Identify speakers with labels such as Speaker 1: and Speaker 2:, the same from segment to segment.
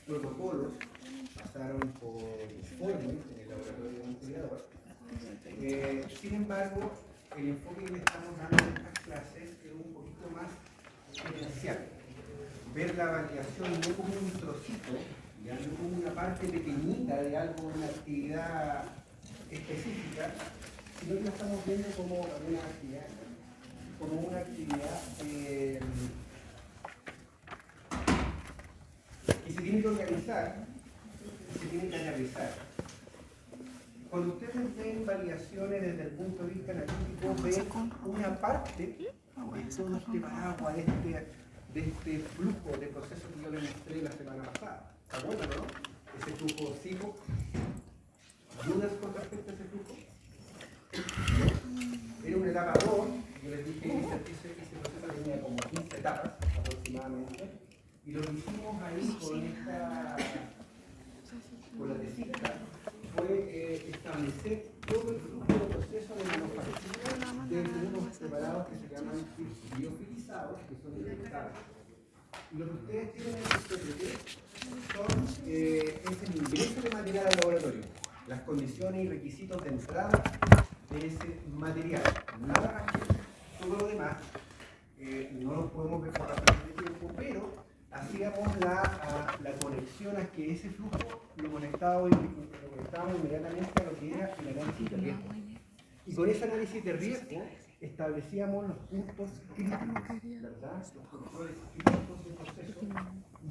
Speaker 1: protocolos, pasaron por informes en el laboratorio de un investigador. Sin embargo, el enfoque que le estamos dando en estas clases es un poquito más gerencial. Ver la validación no como un trocito, ya no como una parte pequeñita de algo, una actividad específica, sino que la estamos viendo como una actividad que se tiene que organizar, se tiene que analizar. Cuando ustedes ven validaciones desde el punto de vista analítico, ven una parte de todo este paraguas, de este flujo de procesos que yo les mostré la semana pasada. ¿Se acuerdan, no? Ese flujo CIFO. ¿Dudas con respecto a ese flujo? Era una etapa 2, yo les dije que ese proceso tenía como 15 etapas aproximadamente, y lo que hicimos ahí con la tesita fue establecer todo el flujo de proceso de nanopartículas desde unos preparados que se llaman biofilizados, que son inyectables. Y lo que ustedes tienen en este PPT es el ingreso de material al laboratorio, las condiciones y requisitos de entrada de ese material. Nada más que todo lo demás no lo podemos ver por razones de tiempo, pero hacíamos la conexión a que ese flujo lo conectábamos inmediatamente a lo que era el análisis de riesgo. Y con ese análisis de riesgo establecíamos los puntos críticos, ¿verdad? Los controles críticos del proceso.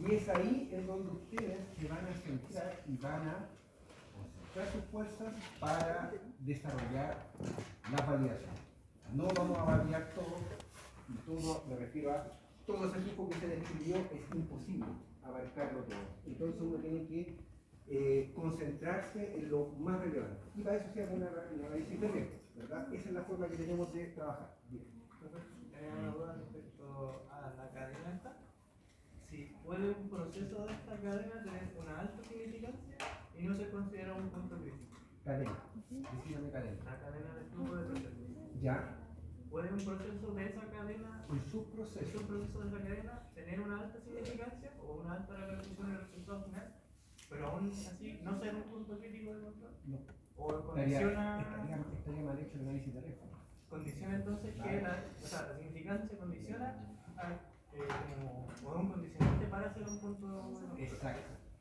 Speaker 1: Y es ahí en donde ustedes se van a centrar y van a concentrar sus fuerzas para desarrollar la validación. No vamos a validar todo, y todo me refiero a todo ese equipo que se describió, es imposible abarcarlo todo. Entonces uno tiene que concentrarse en lo más relevante. Y para eso se hace una análisis de riesgo, ¿verdad? Esa es la forma que tenemos de trabajar. Bien.
Speaker 2: Tenía una duda respecto a la cadena esta. Si puede un proceso de esta cadena tener una alta significancia y no se considera un punto crítico.
Speaker 1: Cadena. Decídame cadena.
Speaker 2: La cadena de flujo de procesos.
Speaker 1: ¿Ya?
Speaker 2: ¿Puede un proceso de esa cadena,
Speaker 1: Un subproceso
Speaker 2: de esa cadena, tener una alta significancia o una alta repercusión en el resultado final, pero aún así no ser un punto crítico de control?
Speaker 1: No.
Speaker 2: ¿O condiciona?
Speaker 1: Estaría mal hecho el análisis de riesgo.
Speaker 2: Condiciona entonces que la significancia condiciona como un condicionante para hacer un punto de control.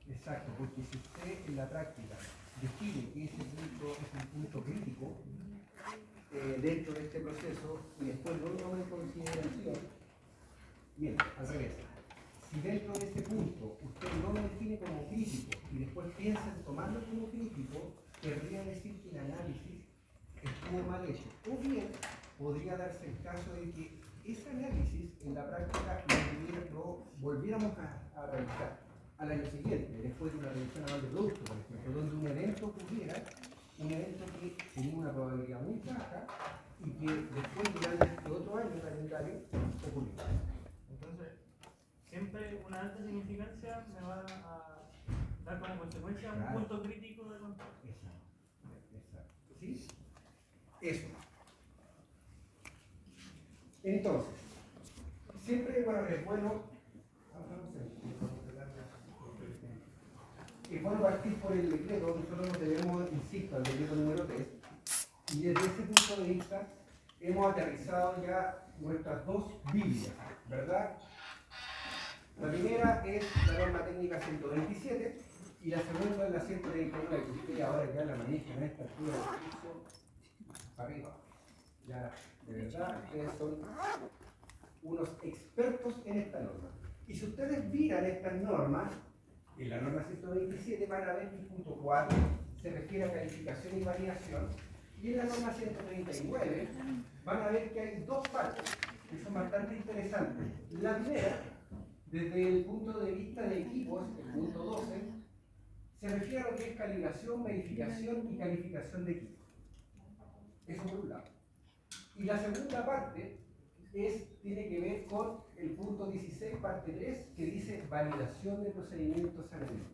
Speaker 1: Exacto, porque si usted en la práctica define que ese punto es un punto crítico dentro de este proceso y después no lo toma en consideración, bien, al revés. Si dentro de ese punto usted no lo define como crítico y después piensa en tomarlo como crítico, querría decir que el análisis estuvo mal hecho. O bien, podría darse el caso de que ese análisis en la práctica lo volviéramos a realizar al año siguiente, después de una revisión anual de producto, por ejemplo, donde un evento ocurriera, un evento que tenía una probabilidad muy baja y que después durante este otro año calendario ocurrió.
Speaker 2: Entonces, siempre una alta significancia me va a dar como consecuencia un punto crítico de control.
Speaker 1: Exacto. ¿Sí? Eso. Entonces, siempre es bueno partir por el decreto. Nosotros nos debemos, insisto, al decreto número 3, y desde ese punto de vista hemos aterrizado ya nuestras dos Biblias, ¿verdad? La primera es la norma técnica 127 y la segunda es la 139, que ustedes ahora ya la manejan a esta altura del curso para arriba. Ya, de verdad, ustedes son unos expertos en esta norma. Y si ustedes miran estas normas, en la norma 127 van a ver que el punto 4 se refiere a calificación y validación, y en la norma 139 van a ver que hay dos partes que son bastante interesantes. La primera, desde el punto de vista de equipos, el punto 12, se refiere a lo que es calibración, verificación y calificación de equipos. Eso por un lado. Y la segunda parte tiene que ver con el punto 16, parte 3, que dice validación de procedimientos analíticos.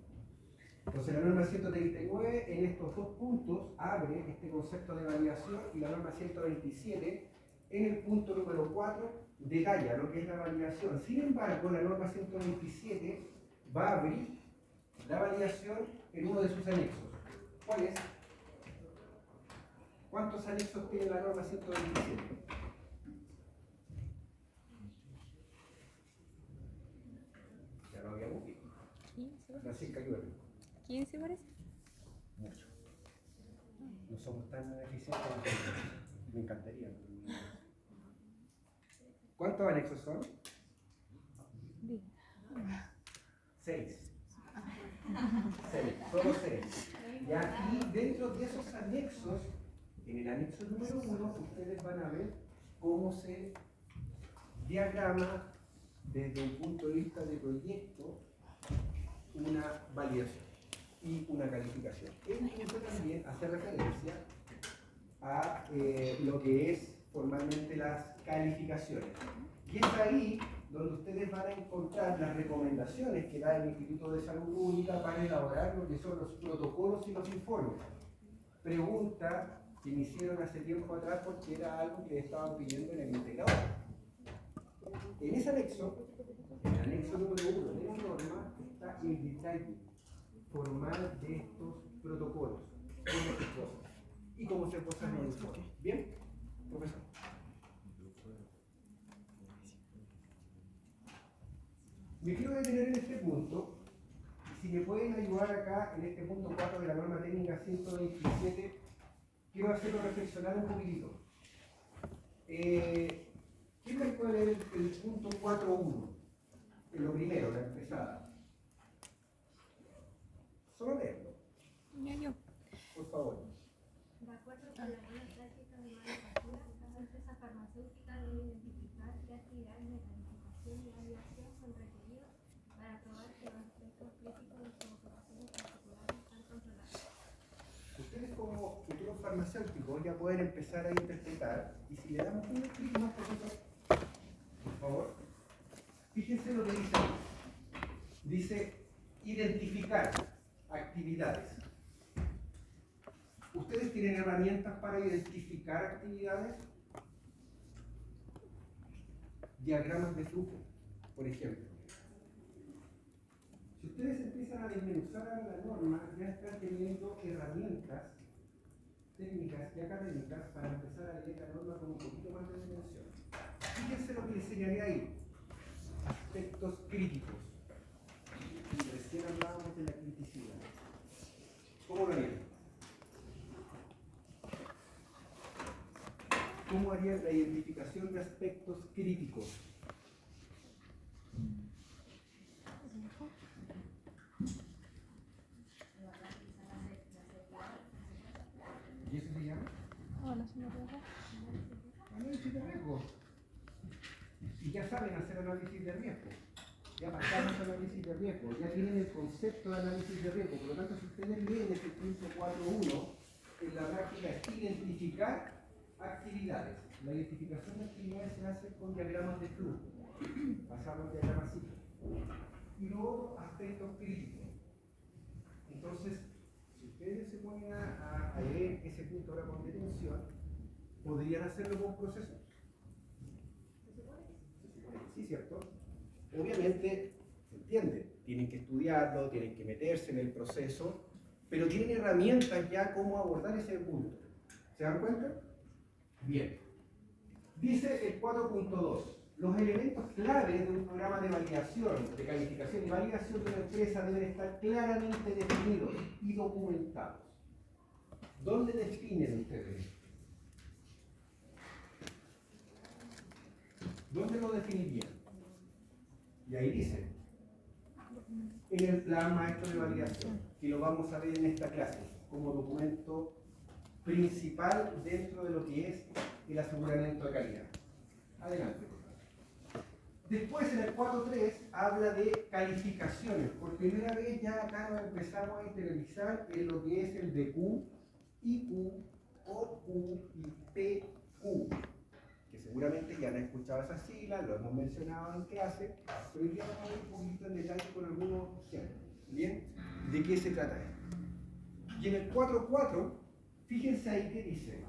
Speaker 1: Entonces la norma 139 en estos dos puntos abre este concepto de validación y la norma 127 en el punto número 4 detalla lo que es la validación. Sin embargo, la norma 127 va a abrir la validación en uno de sus anexos. ¿Cuál es? ¿Cuántos anexos tiene la norma 127? Ya lo habíamos visto.
Speaker 3: 15,
Speaker 1: Francisca, ayúdame.
Speaker 3: 15 parece.
Speaker 1: Mucho. No somos tan eficientes como ustedes. Me encantaría. ¿Cuántos anexos son? 6. 6, solo 6. Y aquí, dentro de esos anexos, en el anexo número 1, ustedes van a ver cómo se diagrama desde un punto de vista de proyecto una validación y una calificación. Esto también hace referencia a lo que es formalmente las calificaciones. Y es ahí donde ustedes van a encontrar las recomendaciones que da el Instituto de Salud Pública para elaborar lo que son los protocolos y los informes. Pregunta que me hicieron hace tiempo atrás porque era algo que estaban pidiendo en el integrador. En ese anexo, en el anexo número 1 de la norma, está el detalle formal de estos protocolos, cómo se esbozan y cómo se esbozan en el informe. ¿Bien? Profesor. Me quiero detener en este punto. Si me pueden ayudar acá en este punto 4 de la norma técnica 127, quiero hacerlo reflexionar un poquitito. ¿Quién me puede leer el punto 4.1? En lo primero, la empezada. Solo leerlo.
Speaker 3: Ya yo.
Speaker 1: Por favor.
Speaker 4: De acuerdo con la buena práctica de manufactura, cada empresa farmacéutica debe identificar qué actividades de calificación y validación son requeridas para probar que los aspectos críticos de sus operaciones particulares están controlados.
Speaker 1: Ustedes como futuros farmacéuticos ya pueden empezar a interpretar, y si le damos un clic más, por favor, fíjense lo que dice. Dice identificar actividades. ¿Ustedes tienen herramientas para identificar actividades? Diagramas de flujo, por ejemplo. Si ustedes empiezan a desmenuzar a la norma, ya están teniendo herramientas técnicas y académicas para empezar a leer la norma con un poquito más de dimensión. Fíjense lo que les señalé ahí. Aspectos críticos. Y recién hablábamos de la criticidad. ¿Cómo lo harían? ¿Cómo harían la identificación de aspectos críticos? ¿Y eso se llama?
Speaker 3: Hola, señor.
Speaker 1: Análisis de riesgo. Y ya saben hacer análisis de riesgo. Ya pasamos análisis de riesgo. Ya tienen el concepto de análisis de riesgo. Por lo tanto, si ustedes leen este punto 4.1, en la práctica es identificar actividades. La identificación de actividades se hace con diagramas de flujo. Pasamos diagramas cíclicos. Y luego aspectos críticos. Entonces, si ustedes se ponen a leer ese punto ahora con detención, ¿podrían hacerlo con proceso? ¿Se supone que sí, cierto? Obviamente, se entiende, tienen que estudiarlo, tienen que meterse en el proceso, pero tienen herramientas ya cómo abordar ese punto. ¿Se dan cuenta? Bien. Dice el 4.2. Los elementos claves de un programa de validación, de calificación y validación de una empresa deben estar claramente definidos y documentados. ¿Dónde definen ustedes? ¿Dónde lo definirían? Y ahí dice, en el plan maestro de validación, que lo vamos a ver en esta clase, como documento principal dentro de lo que es el aseguramiento de calidad. Adelante. Después, en el 4.3, habla de calificaciones. Por primera vez ya acá nos empezamos a interiorizar en lo que es el DQ, IQ, OQ y PQ. Que seguramente ya han escuchado esas siglas, lo hemos mencionado en clase, pero hoy día vamos a ver un poquito en detalle con algunos ejemplos. ¿Bien? ¿De qué se trata esto? Y en el 4.4, fíjense ahí que dice,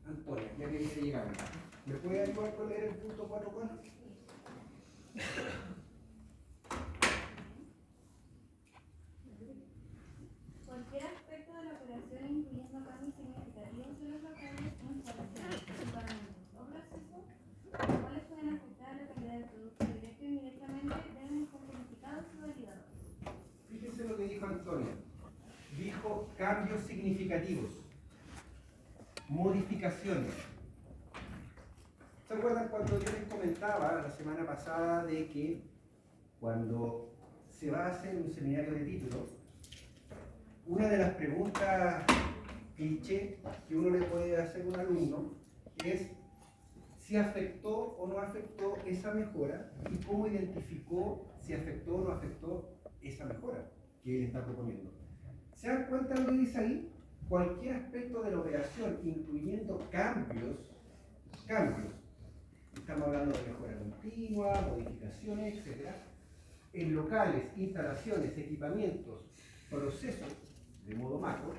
Speaker 1: Antonia, ya que viene llegando, ¿me puede ayudar con leer el punto 4.4? cambios significativos, modificaciones. ¿Se acuerdan cuando yo les comentaba la semana pasada de que cuando se va a hacer un seminario de título, una de las preguntas cliché que uno le puede hacer a un alumno es si afectó o no afectó esa mejora y cómo identificó si afectó o no afectó esa mejora que él está proponiendo? ¿Se dan cuenta de lo que dice ahí? Cualquier aspecto de la operación, incluyendo cambios, estamos hablando de mejora continua, modificaciones, etc., en locales, instalaciones, equipamientos, procesos, de modo macro,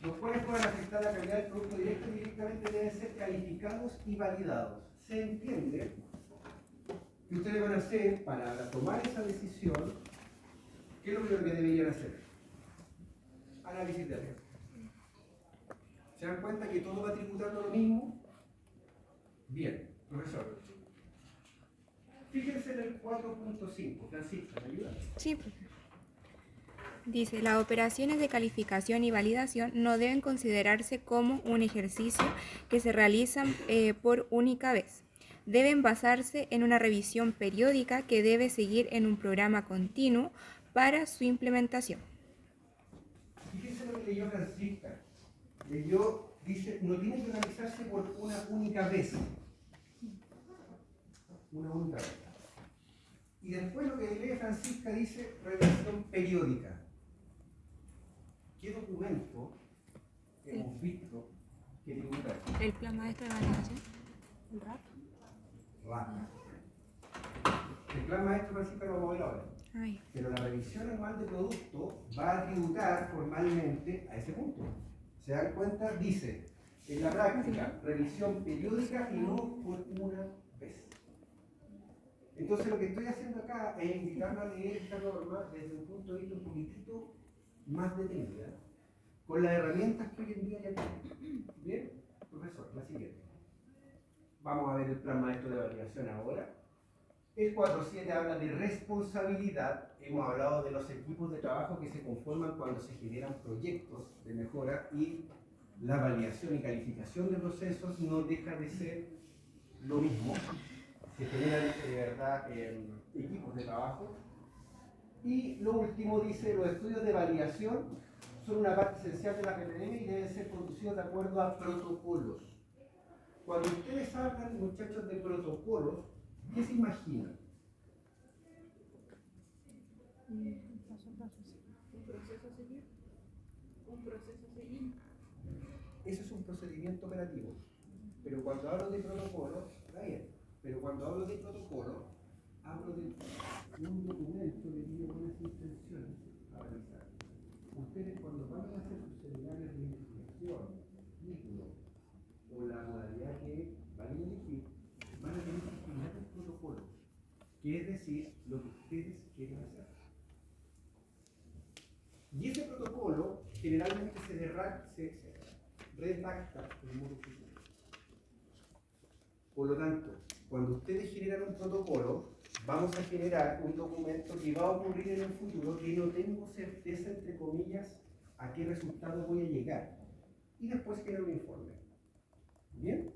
Speaker 1: los cuales puedan afectar la calidad del producto directo y directamente deben ser calificados y validados. Se entiende que ustedes van a hacer, para tomar esa decisión, ¿qué es lo que deberían hacer? Análisis de riesgo. ¿Se dan cuenta que todo va tributando lo mismo? Bien, profesor. Fíjense en el 4.5. Francisca, ¿me ayuda?
Speaker 3: Sí, profe. Dice, las operaciones de calificación y validación no deben considerarse como un ejercicio que se realizan por única vez. Deben basarse en una revisión periódica que debe seguir en un programa continuo para su implementación.
Speaker 1: Fíjense lo que leyó Francisca. Dice, no tiene que realizarse por una única vez. Una única vez. Y después lo que lee Francisca dice revisión periódica. ¿Qué documento hemos visto que tributa esto?
Speaker 3: ¿El plan maestro de validación? ¿El RAP?
Speaker 1: RAP. El plan maestro Francisca lo vamos a ver ahora.
Speaker 3: Ay.
Speaker 1: Pero la revisión anual de producto va a tributar formalmente a ese punto. ¿Se dan cuenta? Dice, en la práctica, revisión periódica y no por una vez. Entonces lo que estoy haciendo acá es invitarlo a leer esta norma desde un punto de vista un poquitito más detenida, con las herramientas que hoy en día ya tenemos. Bien, profesor, la siguiente. Vamos a ver el plan maestro de validación ahora. El 4.7 habla de responsabilidad. Hemos hablado de los equipos de trabajo que se conforman cuando se generan proyectos de mejora y la validación y calificación de procesos no deja de ser lo mismo. Se generan de verdad equipos de trabajo. Y lo último dice, los estudios de validación son una parte esencial de la PPM y deben ser producidos de acuerdo a protocolos. Cuando ustedes hablan, muchachos, de protocolos, ¿qué se imaginan?
Speaker 5: Un proceso a seguir. Un proceso a seguir.
Speaker 1: Eso es un procedimiento operativo. Pero cuando hablo de protocolo, está bien. Pero cuando hablo de protocolo, hablo de un documento que tiene buenas intenciones a realizar. Ustedes cuando van a hacer sus seminarios de investigación, título, o la modalidad que van a elegir, van a tener que generar un protocolo, que es decir, lo que ustedes quieren hacer. Y ese protocolo generalmente se redacta en modo futuro. Por lo tanto, cuando ustedes generan un protocolo, vamos a generar un documento que va a ocurrir en el futuro que no tengo certeza, entre comillas, a qué resultado voy a llegar. Y después genero un informe. ¿Bien?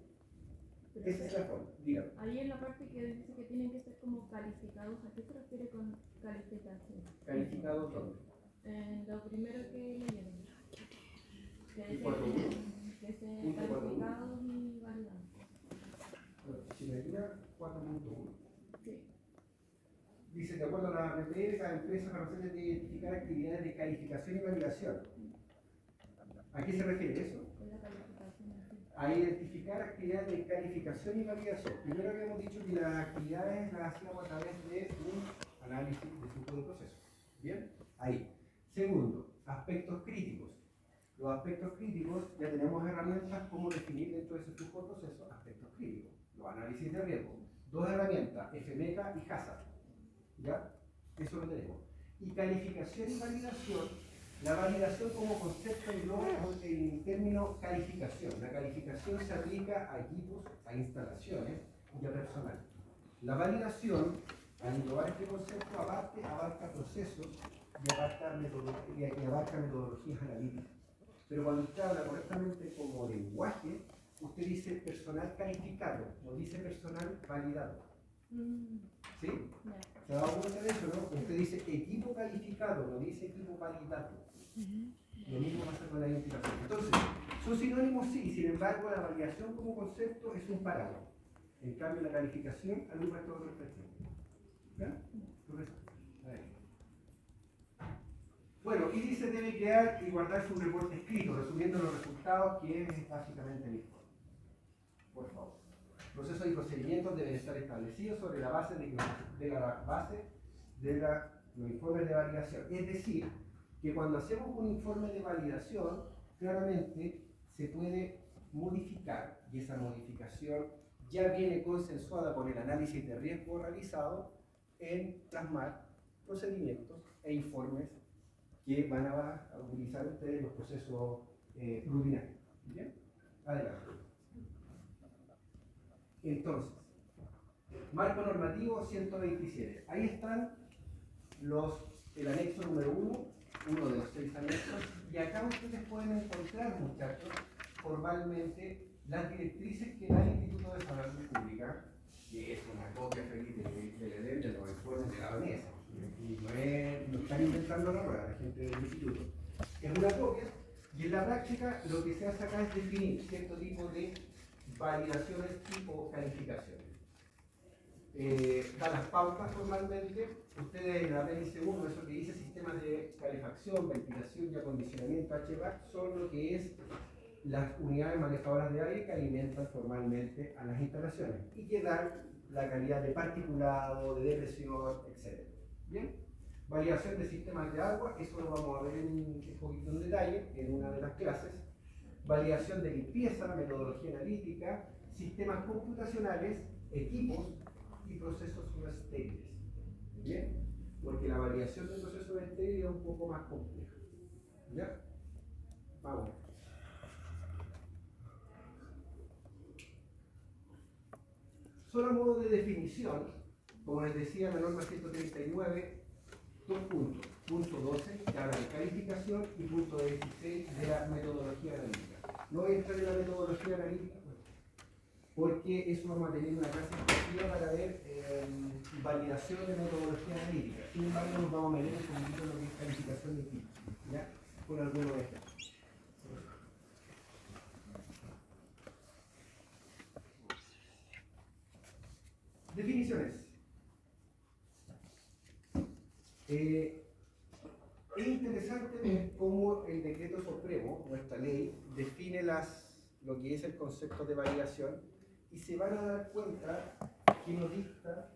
Speaker 1: Esa es la forma. Dígame.
Speaker 5: Ahí en la parte que dice que tienen que ser como calificados, ¿a qué se refiere con calificación?
Speaker 1: ¿Calificados dónde?
Speaker 5: Lo primero que leyeron. Que
Speaker 1: ¿Y
Speaker 5: dice
Speaker 1: 4.1?
Speaker 5: que se
Speaker 1: Punto 4.1.
Speaker 5: calificados y validados.
Speaker 1: Si me ayuda, 4.1.
Speaker 5: Sí.
Speaker 1: Dice, de acuerdo a la RPE, cada empresa farmacéutica debe identificar actividades de calificación y validación. ¿A qué se refiere eso?
Speaker 5: Con la calificación así.
Speaker 1: A identificar actividades de calificación y validación. Primero habíamos dicho que las actividades las hacíamos a través de un análisis de flujo de procesos. ¿Bien? Ahí. Segundo, aspectos críticos. Los aspectos críticos, ya tenemos herramientas como definir dentro de ese flujo de procesos aspectos críticos. Los análisis de riesgo. Dos herramientas, FMECA y HACCP. ¿Ya? Eso lo tenemos. Y calificación y validación. La validación como concepto en términos calificación. La calificación se aplica a equipos, a instalaciones y a personal. La validación, al englobar este concepto, aparte abarca procesos y abarca metodologías analíticas. Pero cuando usted habla correctamente como lenguaje, usted dice personal calificado, no dice personal validado. ¿Sí? ¿Se ha dado cuenta de eso, no? Usted dice equipo calificado, no dice equipo validado. Lo mismo pasa con la identificación. Entonces, son sinónimos sí, sin embargo, la validación como concepto es un parámetro. En cambio, la calificación agrupa todo el resto. ¿Ya? Bueno, y dice debe crear y guardar su reporte escrito, resumiendo los resultados, que es básicamente el informe. Por favor. Procesos y procedimientos deben estar establecidos sobre la base de los informes de validación. Es decir, que cuando hacemos un informe de validación, claramente se puede modificar, y esa modificación ya viene consensuada con el análisis de riesgo realizado en plasmar procedimientos e informes que van a utilizar ustedes en los procesos rutinarios. ¿Bien? Adelante. Entonces, marco normativo 127. Ahí están el anexo número 1 de los 6 anexos, y acá ustedes pueden encontrar, muchachos, formalmente las directrices que da el Instituto de Salud Pública, que es una copia feliz de los informes de la OMS. Y no están inventando la rueda, la gente del instituto. Es una copia, y en la práctica lo que se hace acá es definir cierto tipo de validaciones tipo calificaciones. Da las pautas formalmente. Ustedes en la apéndice 1, eso que dice sistemas de calefacción, ventilación y acondicionamiento HVAC, son lo que es las unidades manejadoras de aire que alimentan formalmente a las instalaciones y que dan la calidad de particulado, de depresión, etc. ¿Bien? Validación de sistemas de agua, eso lo vamos a ver un poquito en detalle en una de las clases. Validación de limpieza, metodología analítica, sistemas computacionales, equipos y procesos estériles. ¿Bien? Porque la validación de procesos estériles es un poco más compleja. ¿Ya? Vamos. Solo a modo de definición, como les decía, la norma 139, 2 puntos. Punto 12, que habla de calificación, y punto 16 de la metodología analítica. No voy a entrar en la metodología analítica porque eso vamos a tener una clase exclusiva para ver validación de metodología analítica. Sin embargo, nos vamos a meter un poquito en lo que es calificación de equipo, ¿ya? Con algunos ejemplos. Definiciones. Es interesante ver cómo el decreto supremo, nuestra ley, define lo que es el concepto de validación, y se van a dar cuenta que nos dicta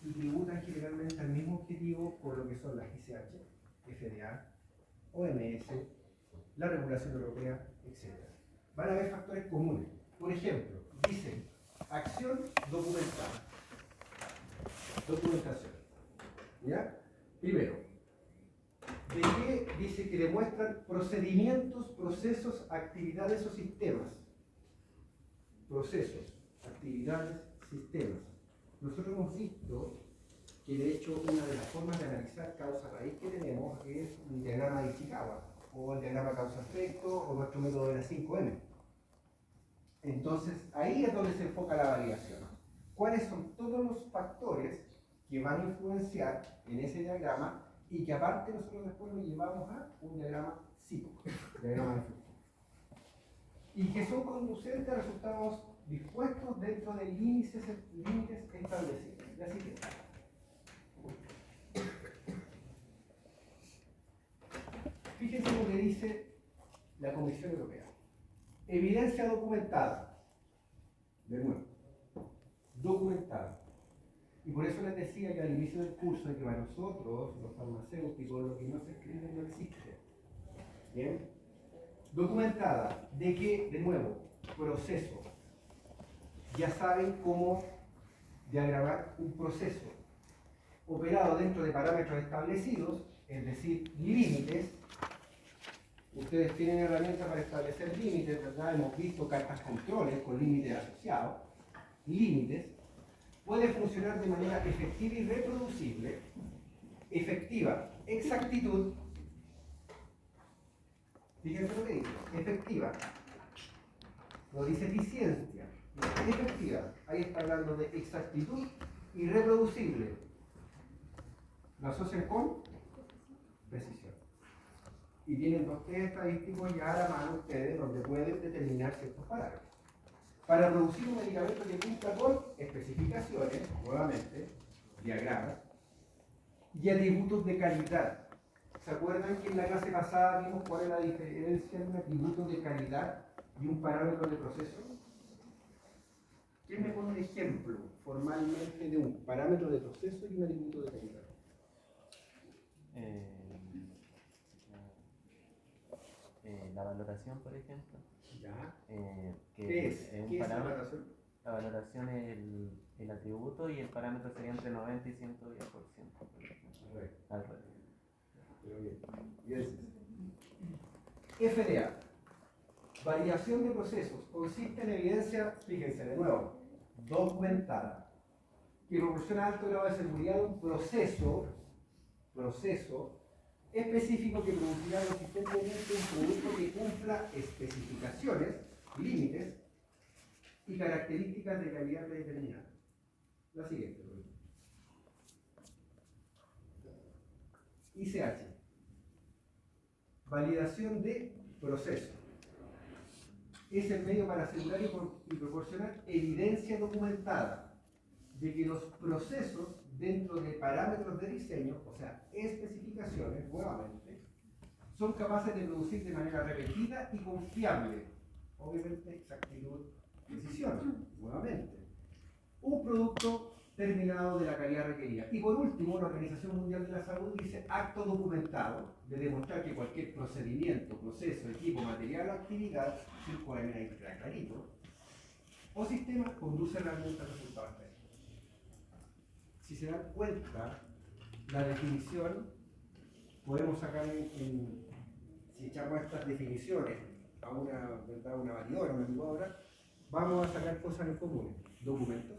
Speaker 1: y tributan generalmente al mismo objetivo con lo que son las ICH, FDA, OMS, la regulación europea, etc. Van a haber factores comunes. Por ejemplo, dice acción documentada. Documentación. ¿Ya? Primero, ¿de qué dice que demuestran procedimientos, procesos, actividades o sistemas? Procesos, actividades, sistemas. Nosotros hemos visto que de hecho una de las formas de analizar causa-raíz que tenemos es un diagrama de Ishikawa, o el diagrama causa-efecto, o nuestro método de la 5M. Entonces, ahí es donde se enfoca la validación. ¿Cuáles son todos los factores que van a influenciar en ese diagrama, y que aparte nosotros después lo llevamos a un diagrama psico, diagrama de flujo, y que son conducentes a resultados dispuestos dentro de límites establecidos? Y así que fíjense lo que dice la Comisión Europea. Evidencia documentada. De nuevo, documentada. Y por eso les decía que al inicio del curso de que para nosotros, los farmacéuticos, lo que no se escribe no existe. ¿Bien? Documentada. ¿De qué? De nuevo, proceso. Ya saben cómo diagramar un proceso operado dentro de parámetros establecidos, es decir, límites. Ustedes tienen herramientas para establecer límites, ¿verdad? Hemos visto cartas controles con límites asociados. Límites. Puede funcionar de manera efectiva y reproducible efectiva, exactitud, fíjense lo que dice, efectiva, no dice eficiencia, dice efectiva, ahí está hablando de exactitud y reproducible, lo asocian con precisión. Y tienen dos test estadísticos ya a la mano ustedes donde pueden determinar ciertos parámetros. Para producir un medicamento que cumpla con especificaciones, nuevamente, diagramas, y atributos de calidad. ¿Se acuerdan que en la clase pasada vimos cuál es la diferencia entre un atributo de calidad y un parámetro de proceso? ¿Quién me pone un ejemplo formalmente de un parámetro de proceso y un atributo de calidad?
Speaker 6: La valoración, por ejemplo.
Speaker 1: Ya.
Speaker 6: Que
Speaker 1: ¿Qué es?
Speaker 6: un
Speaker 1: ¿Qué es la
Speaker 6: parámetro-
Speaker 1: valoración?
Speaker 6: La valoración es el atributo y el parámetro sería entre 90 y 110%.
Speaker 1: Correcto.
Speaker 6: Al revés.
Speaker 1: Pero bien. Bien. FDA. Variación de procesos. Consiste en evidencia, fíjense de nuevo, documentada, que proporciona alto grado de seguridad de un proceso específico que producirá consistentemente un producto que cumpla especificaciones, límites y características de calidad predeterminadas. La siguiente. ICH. Validación de proceso. Es el medio para asegurar y proporcionar evidencia documentada de que los procesos dentro de parámetros de diseño, o sea, especificaciones, nuevamente, son capaces de producir de manera repetida y confiable, obviamente exactitud, precisión, nuevamente, un producto terminado de la calidad requerida. Y por último, la Organización Mundial de la Salud dice acto documentado de demostrar que cualquier procedimiento, proceso, equipo, material o actividad, 5M ahí está clarito, o sistema conduce realmente a resultados esperados. Si se dan cuenta, la definición, podemos sacar si echamos estas definiciones a una, ¿verdad?, una validora, una licuadora, vamos a sacar cosas en común. Documentos.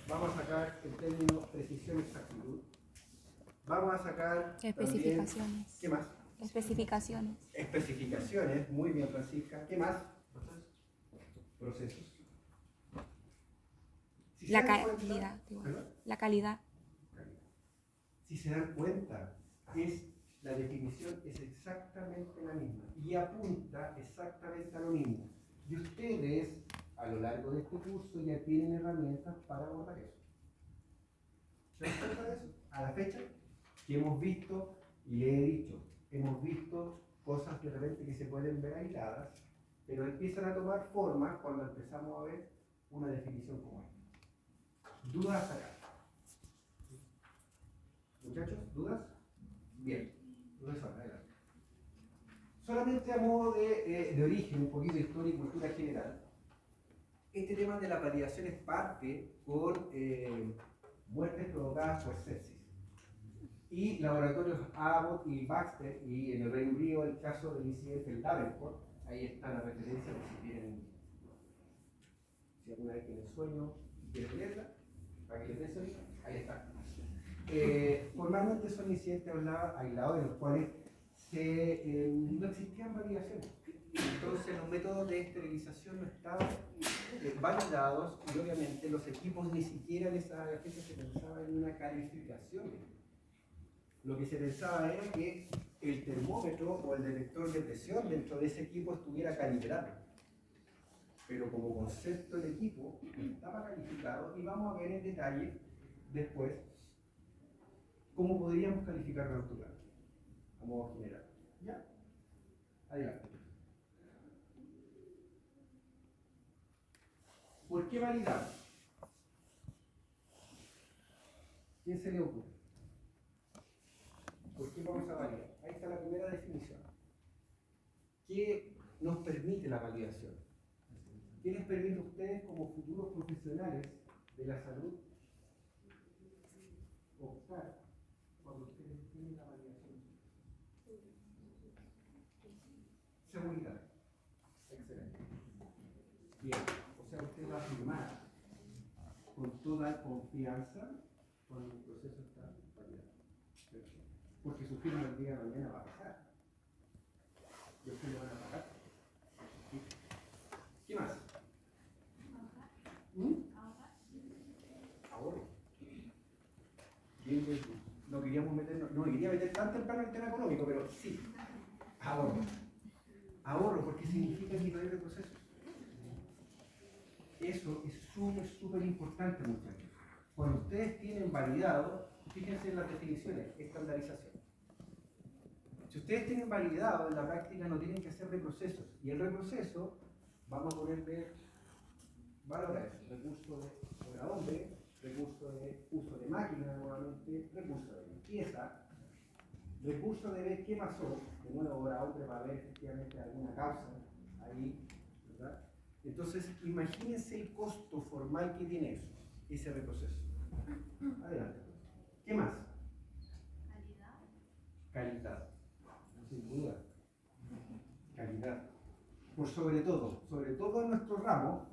Speaker 1: Vamos a sacar el término precisión, exactitud. Vamos a sacar
Speaker 3: Especificaciones.
Speaker 1: También, ¿qué más?
Speaker 3: Especificaciones.
Speaker 1: Especificaciones, muy bien, Francisca. ¿Qué más? Procesos. Si
Speaker 3: La
Speaker 1: se dan cuenta-
Speaker 3: calidad.
Speaker 1: ¿Perdón?
Speaker 3: La calidad.
Speaker 1: Si se dan cuenta, la definición es exactamente la misma y apunta exactamente a lo mismo. Y ustedes, a lo largo de este curso, ya tienen herramientas para abordar eso. ¿Se dan cuenta de eso? A la fecha que hemos visto, y le he dicho, hemos visto cosas de repente que se pueden ver aisladas, pero empiezan a tomar forma cuando empezamos a ver una definición como esta. ¿Dudas hasta acá? Muchachos, ¿dudas? Bien, profesor, adelante. Solamente a modo de origen, un poquito de historia y cultura general, este tema de la validación es parte con muertes provocadas por sepsis. Y laboratorios Abbott y Baxter, y en el Reino Unido el caso del incidente en Davenport, ahí está la referencia por si quieren, si alguna vez tienen sueño y quieren leerla, para que les den sueño, ahí está. Formalmente son incidentes aislados en los cuales no existían validaciones. Entonces los métodos de esterilización no estaban validados y obviamente los equipos ni siquiera en esa fecha se pensaba en una calificación. Lo que se pensaba era que el termómetro o el detector de presión dentro de ese equipo estuviera calibrado. Pero como concepto el equipo no estaba calificado y vamos a ver en detalle después cómo podríamos calificar la altura a modo general. ¿Ya? Adelante. ¿Por qué validamos? ¿Quién se le ocurre? ¿Por qué vamos a validar? Ahí está la primera definición. ¿Qué nos permite la validación? ¿Qué les permite a ustedes como futuros profesionales de la salud optar cuando ustedes tienen la validación? Seguridad. Excelente. Bien, o sea, usted va a afirmar con toda confianza cuando el proceso está validado. ¿cierto? Porque su firma el día de mañana va a pasar. Y ustedes le van a pagar. ¿Sí? ¿Qué más? Ahorro. Bien, bien. No queríamos meternos, no me quería meter tan temprano en el tema económico, pero sí. Ahorro. Ahorro porque significa que no hay retrocesos. Eso es súper importante, muchachos. Cuando ustedes tienen validado, fíjense en las definiciones, estandarización. Si ustedes tienen validado, en la práctica no tienen que hacer reprocesos. Y el reproceso, vamos a ponerle valores, recurso de hora hombre, recurso de uso de máquina nuevamente, recurso de limpieza, recurso de ver qué pasó, de nuevo hora hombre para ver efectivamente alguna causa ahí, ¿verdad? Entonces, imagínense el costo formal que tiene eso, ese reproceso. Adelante. ¿Qué más?
Speaker 4: Calidad.
Speaker 1: Calidad. Sin duda. Calidad. Por sobre todo en nuestro ramo,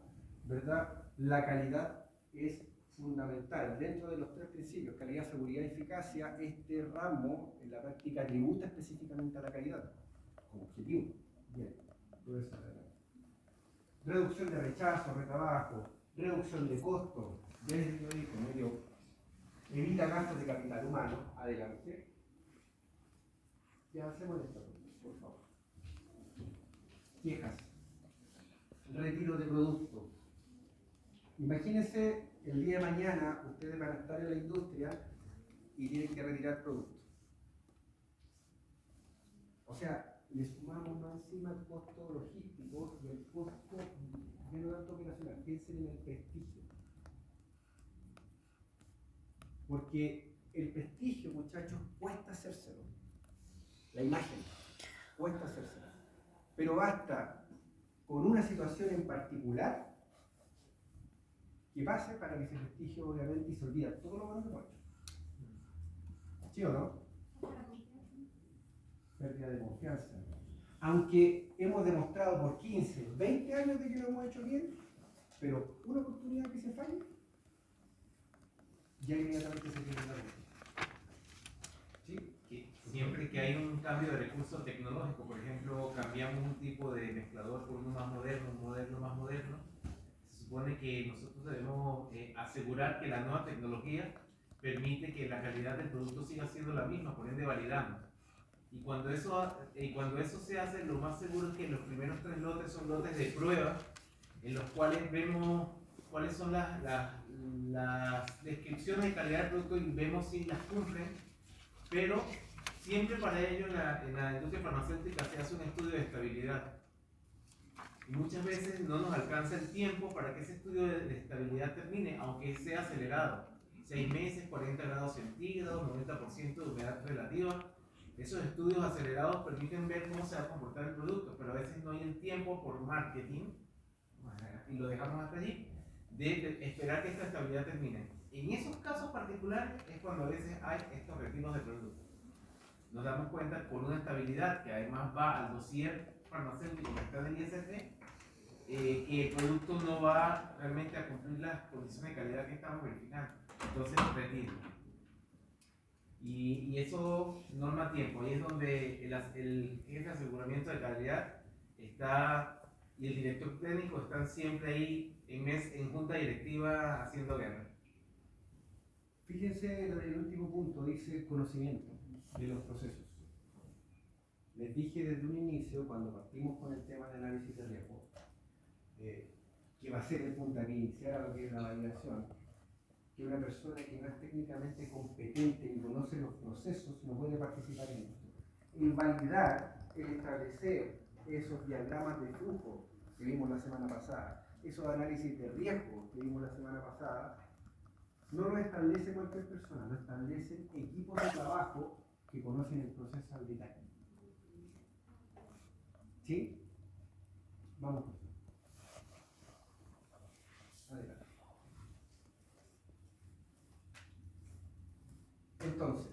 Speaker 1: ¿verdad? La calidad es fundamental. Dentro de los tres principios, calidad, seguridad y eficacia, este ramo en la práctica tributa específicamente a la calidad como objetivo. Bien. Entonces, reducción de rechazo, retrabajo, reducción de costos, medio, evita gastos de capital humano. Adelante. Y avancemos en esto, por favor. Quejas. Retiro de producto. Imagínense el día de mañana ustedes van a estar en la industria y tienen que retirar productos. O sea, le sumamos más encima el costo logístico y el costo ya no tanto operacional. Piensen en el prestigio. Porque el prestigio, muchachos, cuesta hacérselo. La imagen, cuesta hacérselo. Pero basta con una situación en particular que pase para que ese prestigio obviamente y se olvida todo lo que hemos hecho. ¿Sí o no? Pérdida de confianza. Aunque hemos demostrado por 15, 20 años de que lo hemos hecho bien, pero una oportunidad que se falle, ya inmediatamente se pierde la confianza. ¿Sí?
Speaker 7: Que siempre que hay un cambio de recurso tecnológico, por ejemplo, cambiamos un tipo de mezclador por uno más moderno, un modelo más moderno, se supone que nosotros debemos asegurar que la nueva tecnología permite que la calidad del producto siga siendo la misma, por ende validamos. Y cuando eso se hace, lo más seguro es que los primeros 3 lotes son lotes de prueba, en los cuales vemos cuáles son las descripciones de calidad del producto y vemos si las cumplen, pero siempre para ello en la industria farmacéutica se hace un estudio de estabilidad. Y muchas veces no nos alcanza el tiempo para que ese estudio de estabilidad termine, aunque sea acelerado. 6 meses, 40 grados centígrados, 90% de humedad relativa. Esos estudios acelerados permiten ver cómo se va a comportar el producto, pero a veces no hay el tiempo por marketing, y lo dejamos hasta allí, de esperar que esta estabilidad termine. En esos casos particulares es cuando a veces hay estos retiros de producto. Nos damos cuenta por una estabilidad que además va al dossier farmacéutico que está en el ISF, que el producto no va realmente a cumplir las condiciones de calidad que estamos verificando. Entonces, retiro. Y eso norma tiempo. Ahí es donde el jefe de aseguramiento de calidad está y el director técnico están siempre ahí en junta directiva haciendo guerra.
Speaker 1: Fíjense en el último punto, dice conocimiento de los procesos. Les dije desde un inicio, cuando partimos con el tema de análisis de riesgo, que va a ser el punto que iniciara lo que es la validación, que una persona que no es técnicamente competente y conoce los procesos no puede participar en esto. En validar, el establecer esos diagramas de flujo que vimos la semana pasada, esos análisis de riesgo que vimos la semana pasada, no lo establece cualquier persona, lo establecen equipos de trabajo que conocen el proceso al detalle. ¿Sí? Vamos. Adelante. Entonces,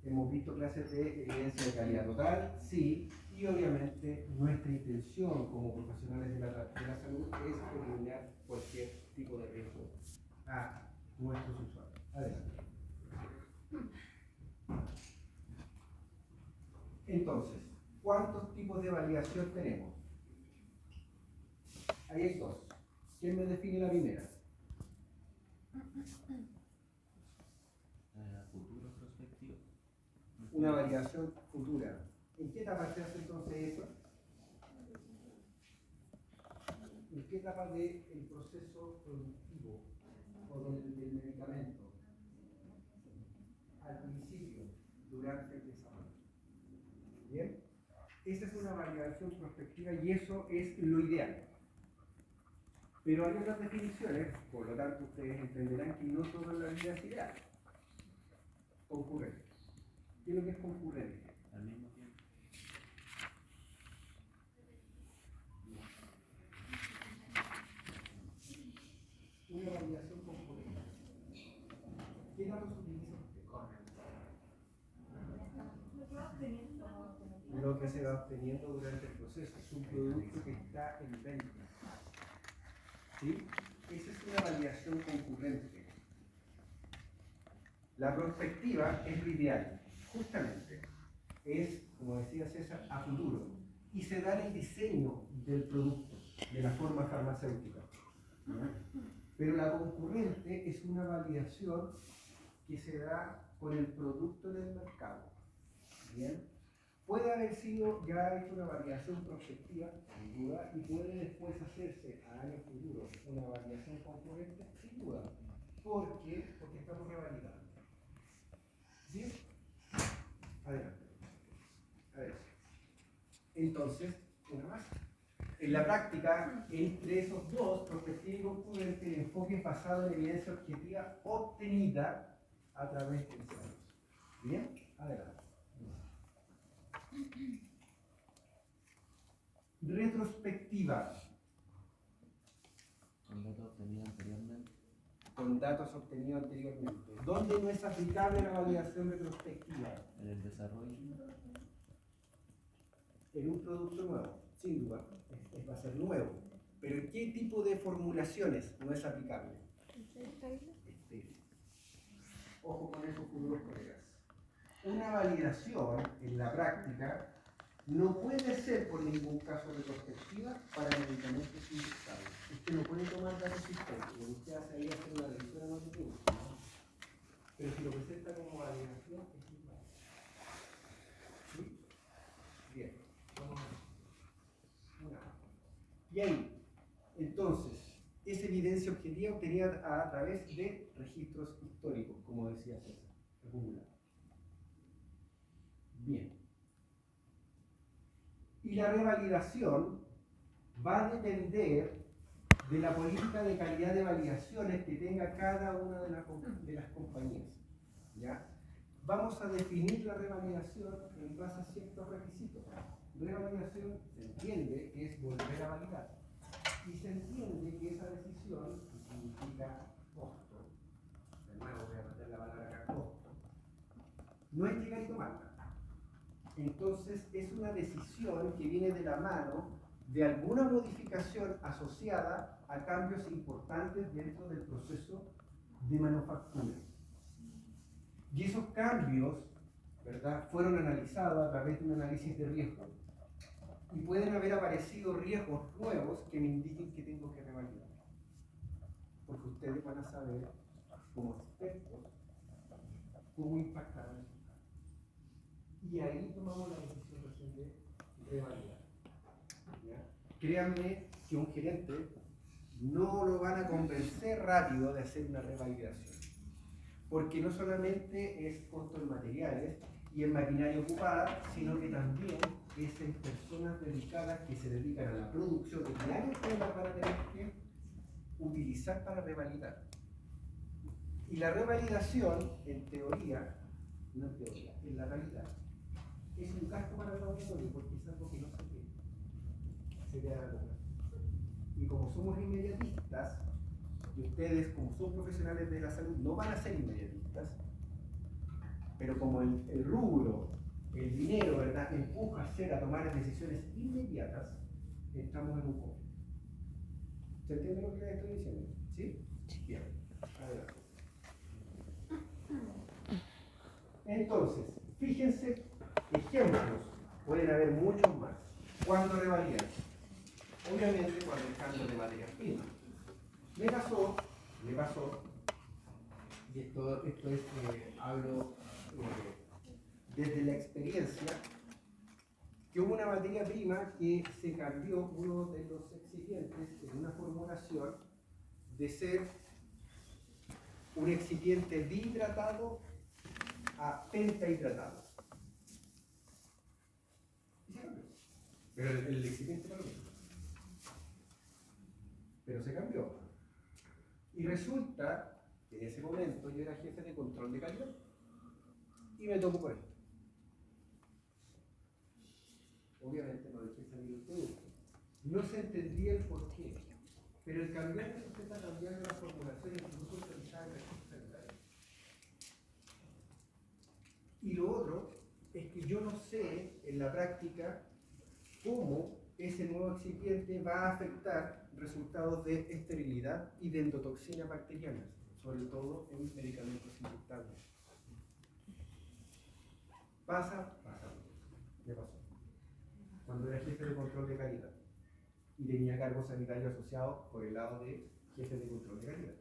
Speaker 1: hemos visto clases de evidencia de calidad total, sí, y obviamente nuestra intención como profesionales de la salud es eliminar cualquier tipo de riesgo a nuestros usuarios. Adelante. Entonces, ¿cuántos tipos de validación tenemos? Ahí hay dos. ¿Quién me define la primera?
Speaker 6: Futuro prospectivo.
Speaker 1: Una validación futura. ¿En qué etapa se hace entonces eso? ¿En qué etapa del proceso productivo o del medicamento? Al principio, durante el desarrollo. ¿Bien? Esa es una validación prospectiva y eso es lo ideal. Pero hay otras definiciones, por lo tanto ustedes entenderán que no toda la vida es ideal. Concurrente. ¿Qué es lo que es concurrente?
Speaker 6: Al mismo tiempo.
Speaker 1: Una validación concurrente. ¿Qué datos utiliza usted? Lo que se va obteniendo durante el proceso. Es un producto que está en venta. ¿Sí? Esa es una validación concurrente. La prospectiva es lo ideal, justamente. Es, como decía César, a futuro. Y se da en el diseño del producto, de la forma farmacéutica. ¿No? Pero la concurrente es una validación que se da con el producto del mercado. ¿Bien? Puede haber sido ya hecho una validación prospectiva, sin duda, y puede después hacerse a años futuros una validación concurrente, sin duda. ¿Por qué? Porque estamos revalidando. ¿Sí? Adelante. A ver. Entonces, una más. En la práctica, entre esos dos, prospectiva y concurrente, el enfoque es basado en evidencia objetiva obtenida a través de ensayos. ¿Bien? Adelante. Retrospectiva.
Speaker 6: Con datos obtenidos anteriormente.
Speaker 1: Con datos obtenidos anteriormente. ¿Dónde no es aplicable la validación retrospectiva?
Speaker 6: En el desarrollo.
Speaker 1: En un producto nuevo, sin duda, va a ser nuevo. Pero ¿en qué tipo de formulaciones no es aplicable? Estéril. Ojo con eso, futuros colegas. Una validación en la práctica no puede ser por ningún caso retrospectiva para medicamentos inyectables. Usted no puede tomar datos existentes, lo que usted hace ahí es hacer una revisión en otro tiempo, ¿no? Pero si lo presenta como validación, es igual. ¿Sí? Bien. Y ahí, entonces, es evidencia objetiva obtenida a través de registros históricos, como decía César, acumulados. Bien. Y la revalidación va a depender de la política de calidad de validaciones que tenga cada una de las compañías. ¿Ya? Vamos a definir la revalidación en base a ciertos requisitos. Revalidación se entiende que es volver a validar. Y se entiende que esa decisión, que significa costo, de nuevo voy a meter la palabra acá, costo, no es llegar y tomarla. Entonces es una decisión que viene de la mano de alguna modificación asociada a cambios importantes dentro del proceso de manufactura. Y esos cambios, ¿verdad?, fueron analizados a través de un análisis de riesgo. Y pueden haber aparecido riesgos nuevos que me indiquen que tengo que revalidar. Porque ustedes van a saber, como expertos, cómo impactaron esos cambios. Y ahí tomamos la decisión recién de revalidar. ¿Ya? Créanme que un gerente no lo van a convencer rápido de hacer una revalidación. Porque no solamente es costo en materiales y en maquinaria ocupada, sino que también es en personas dedicadas que se dedican a la producción de que años ustedes las van a tener que utilizar para revalidar. Y la revalidación, en teoría, no en teoría, en la realidad, es un gasto para el laboratorio porque es algo que no se ve. Se queda la boca. Y como somos inmediatistas, y ustedes, como son profesionales de la salud, no van a ser inmediatistas, pero como el rubro, el dinero, ¿verdad?, empuja a tomar decisiones inmediatas, estamos en un conflicto. ¿Se entiende lo que les estoy diciendo? ¿Sí? Bien. Adelante. Entonces, fíjense ejemplos Pueden haber muchos más. ¿Cuándo revalidan? Obviamente cuando el cambio de materias primas. Me pasó, y esto es, hablo desde la experiencia, que hubo una materia prima que se cambió, uno de los excipientes, en una formulación de ser un excipiente dihidratado a pentahidratado. Y se cambió. Pero el excipiente no lo mismo. Pero se cambió. Y resulta que en ese momento yo era jefe de control de calidad. Y me tocó por esto. Obviamente no dejé salir el producto. No se entendía el porqué. Pero el cambiante se está cambiando la formulación incluso utilizar el registro sanitario. Y lo otro es que yo no sé en la práctica cómo ese nuevo excipiente va a afectar resultados de esterilidad y de endotoxinas bacterianas, sobre todo en medicamentos inyectables. Pasa. Me pasó. Cuando era jefe de control de calidad y tenía cargos sanitarios asociados por el lado de jefe de control de calidad.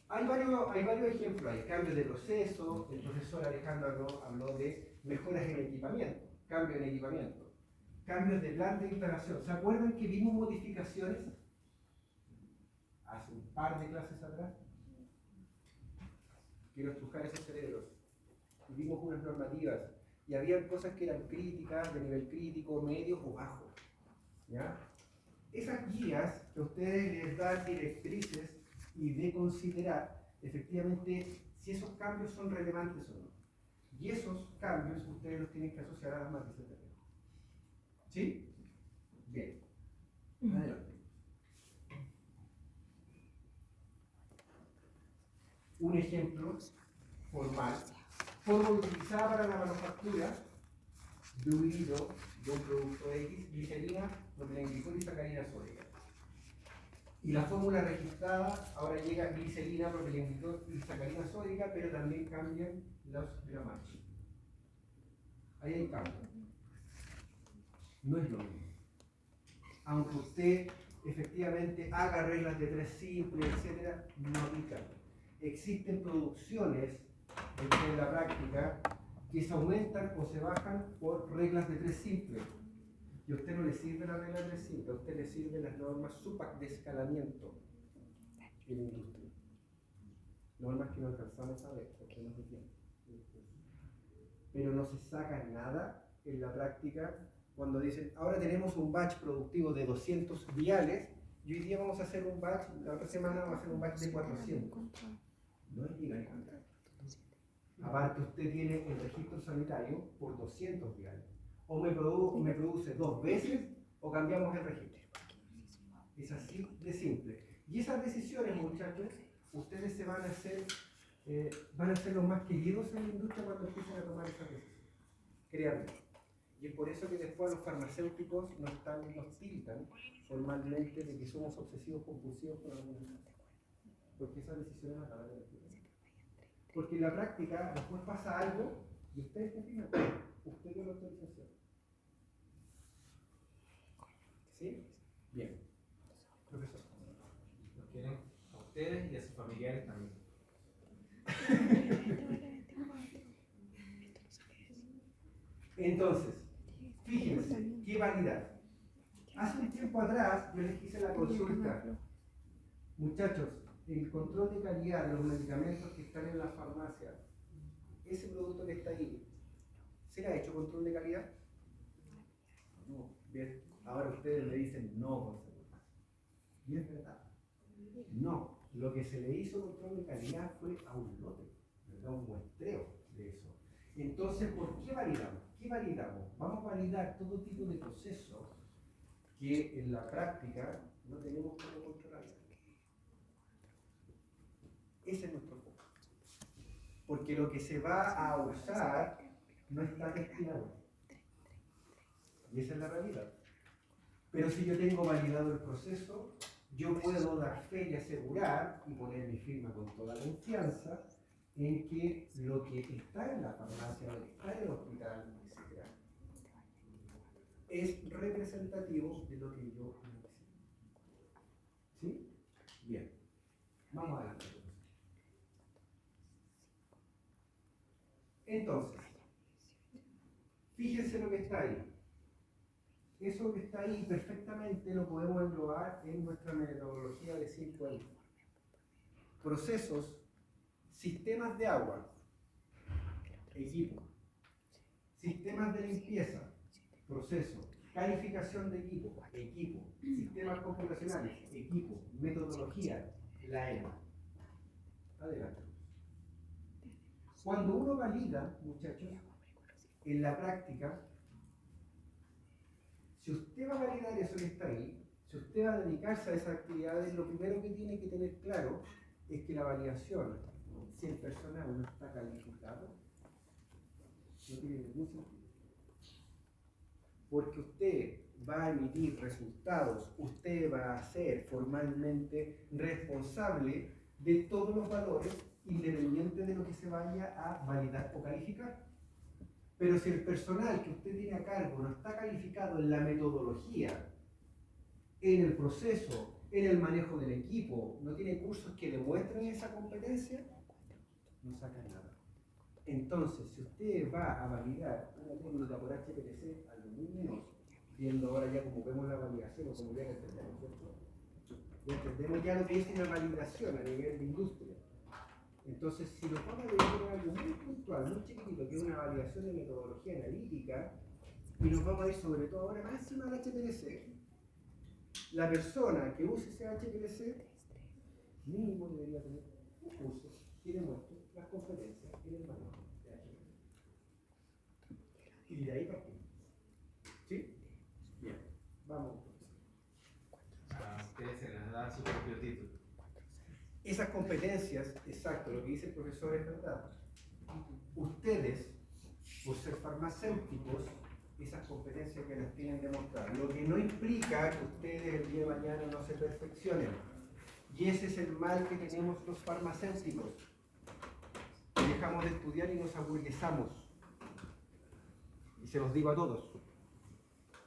Speaker 1: Hay varios ejemplos, hay cambios de proceso. El profesor Alejandro habló de mejoras en equipamiento, cambios en equipamiento, cambios de plan de instalación. ¿Se acuerdan que vimos modificaciones hace un par de clases atrás? Quiero estrujar esos cerebros. Y vimos unas normativas y había cosas que eran críticas, de nivel crítico, medio o bajo. ¿Ya? Esas guías que a ustedes les dan directrices y de considerar efectivamente si esos cambios son relevantes o no. Y esos cambios ustedes los tienen que asociar a las matrices de riesgo. ¿Sí? Bien. Adelante. Un ejemplo formal. Forma utilizada para la manufactura de un hilo de un producto X, glicerina, propilenglicol y sacarina sódica. Y la fórmula registrada ahora llega glicerina, propilenglicol y sacarina sódica, pero también cambian los gramajes. Ahí hay cambio. No es lo mismo. Aunque usted efectivamente haga reglas de 3 simples, etc., no aplican. Existen producciones en la práctica que se aumentan o se bajan por reglas de 3 simples. Y a usted no le sirve la regla de 3 simples, a usted le sirven las normas SUPAC de escalamiento en la industria. Normas que no alcanzamos a ver, porque no se tienen. Pero no se saca nada en la práctica cuando dicen, ahora tenemos un batch productivo de 200 viales y hoy día vamos a hacer un batch, la otra semana vamos a hacer un batch de 400. No es llegar a encontrar. Aparte usted tiene el registro sanitario por 200 viales. O me produce 2 veces o cambiamos el registro. Es así de simple. Y esas decisiones, muchachos, ustedes se van a ser los más queridos en la industria cuando empiecen a tomar esas decisiones. Créanme. Y es por eso que después los farmacéuticos nos tildan formalmente de que somos obsesivos compulsivos con algunas cosas. Porque esas decisiones acaban de decir. Porque en la práctica después pasa algo y ustedes confirman, usted dio la autorización. ¿Sí? Bien. Profesor.
Speaker 7: Los quieren a ustedes y a sus familiares también.
Speaker 1: Entonces, fíjense, qué validad. Hace un tiempo atrás yo les hice la consulta. Muchachos, el control de calidad de los medicamentos que están en la farmacia, ese producto que está ahí, ¿se le ha hecho control de calidad? No. Bien, ahora ustedes me dicen no, con seguridad. Y es verdad. No, lo que se le hizo control de calidad fue a un lote, ¿verdad? Un muestreo de eso. Entonces, ¿por qué validamos? ¿Qué validamos? Vamos a validar todo tipo de procesos que en la práctica no tenemos cómo controlar. Ese es nuestro foco. Porque lo que se va a usar no está destinado. Y esa es la realidad. Pero si yo tengo validado el proceso, yo puedo dar fe y asegurar y poner mi firma con toda confianza en que lo que está en la farmacia, lo que está en el hospital, etc., es representativo de lo que yo necesito. ¿Sí? Bien. Vamos adelante. Entonces, fíjense lo que está ahí. Eso que está ahí perfectamente lo podemos englobar en nuestra metodología de 5 años. Procesos, sistemas de agua, equipo, sistemas de limpieza, proceso, calificación de equipo, equipo, sistemas computacionales, equipo, metodología, la EMA. Adelante. Cuando uno valida, muchachos, en la práctica, si usted va a validar eso que está ahí, si usted va a dedicarse a esas actividades, lo primero que tiene que tener claro es que la validación, si el personal no está calificado, no tiene ningún sentido. Porque usted va a emitir resultados, usted va a ser formalmente responsable de todos los valores, independiente de lo que se vaya a validar o calificar. Pero si el personal que usted tiene a cargo no está calificado en la metodología, en el proceso, en el manejo del equipo, no tiene cursos que demuestren esa competencia, no saca nada. Entonces, si usted va a validar una técnica por HPLC, algo muy menos, viendo ahora ya como vemos la validación, o como ya entendemos, ¿cierto? Ya entendemos ya lo que es una validación a nivel de industria. Entonces, si nos vamos a dedicar a algo muy puntual, muy chiquitito, que es una validación de metodología analítica, y nos vamos a ir sobre todo ahora más encima del HPLC, la persona que use ese HPLC mínimo debería tener un curso que demuestre las competencias en el manejo de HPLC. Y de ahí partimos. ¿Sí? Bien, vamos.
Speaker 7: A ustedes se les da su propio título.
Speaker 1: Esas competencias, exacto, lo que dice el profesor es verdad. Ustedes, por ser farmacéuticos, esas competencias que las tienen demostradas, lo que no implica que ustedes el día de mañana no se perfeccionen. Y ese es el mal que tenemos los farmacéuticos. Dejamos de estudiar y nos aburguesamos. Y se los digo a todos.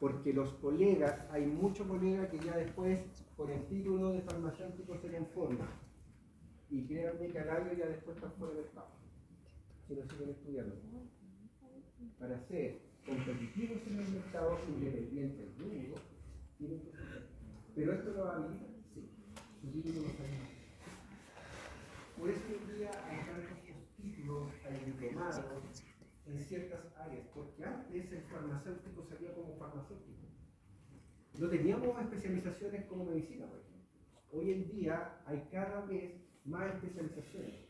Speaker 1: Porque los colegas, hay muchos colegas que ya después, con el título de farmacéutico, se conforman. Y créanme que al año ya después están fuera del mercado. Si no siguen estudiando. Para ser competitivos en el mercado, independientes del mundo, tienen que estudiar. Pero esto lo habilita, sí. Su título no sale más. Por eso hoy día hay tantos títulos, hay diplomados en ciertas áreas, porque antes el farmacéutico salía como farmacéutico. No teníamos especializaciones como medicina, por ejemplo. Hoy en día hay cada vez más especializaciones.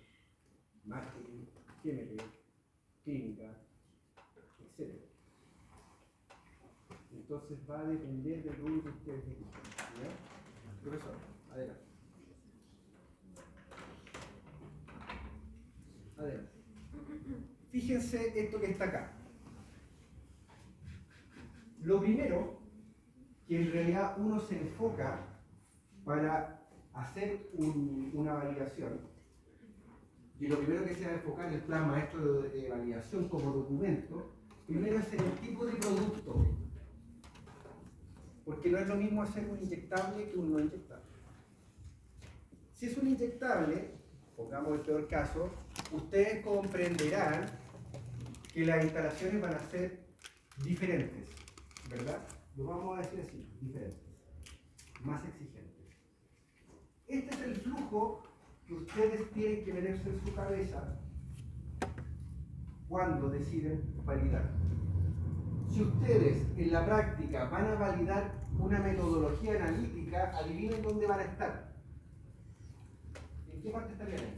Speaker 1: Marketing, GMP, clínica, etc. Entonces va a depender del rubro que ustedes elijan. Profesor, adelante. Adelante. Fíjense esto que está acá. Lo primero que en realidad uno se enfoca para hacer una validación, y lo primero que se va a enfocar en el plan maestro de validación como documento, primero es en el tipo de producto, porque no es lo mismo hacer un inyectable que un no inyectable. Si es un inyectable, pongamos el peor caso, ustedes comprenderán que las instalaciones van a ser diferentes, ¿verdad? Lo vamos a decir así, diferentes, más exigentes. Este es el flujo que ustedes tienen que meterse en su cabeza cuando deciden validar. Si ustedes en la práctica van a validar una metodología analítica, adivinen dónde van a estar. ¿En qué parte estarían ahí?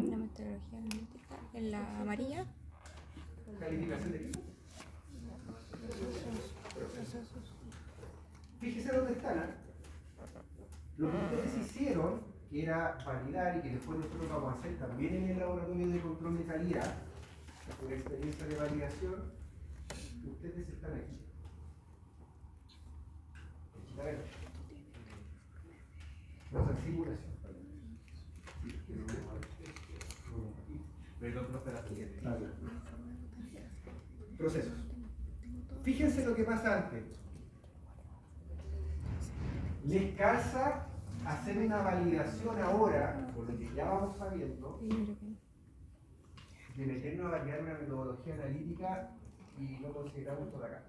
Speaker 3: La metodología analítica en la amarilla.
Speaker 1: ¿Calificación de equipo? Fíjese dónde están. Lo que ustedes hicieron, que era validar y que después nosotros vamos a hacer también en el laboratorio de control de calidad, por experiencia de validación, ustedes están aquí. Vamos a hacer simulación.
Speaker 7: Perdón, profe, la siguiente.
Speaker 1: Está bien. Procesos. Fíjense lo que pasa antes. Les calza hacer una validación ahora, por lo que ya vamos sabiendo, de meternos a validar una metodología analítica y no consideramos todo acá.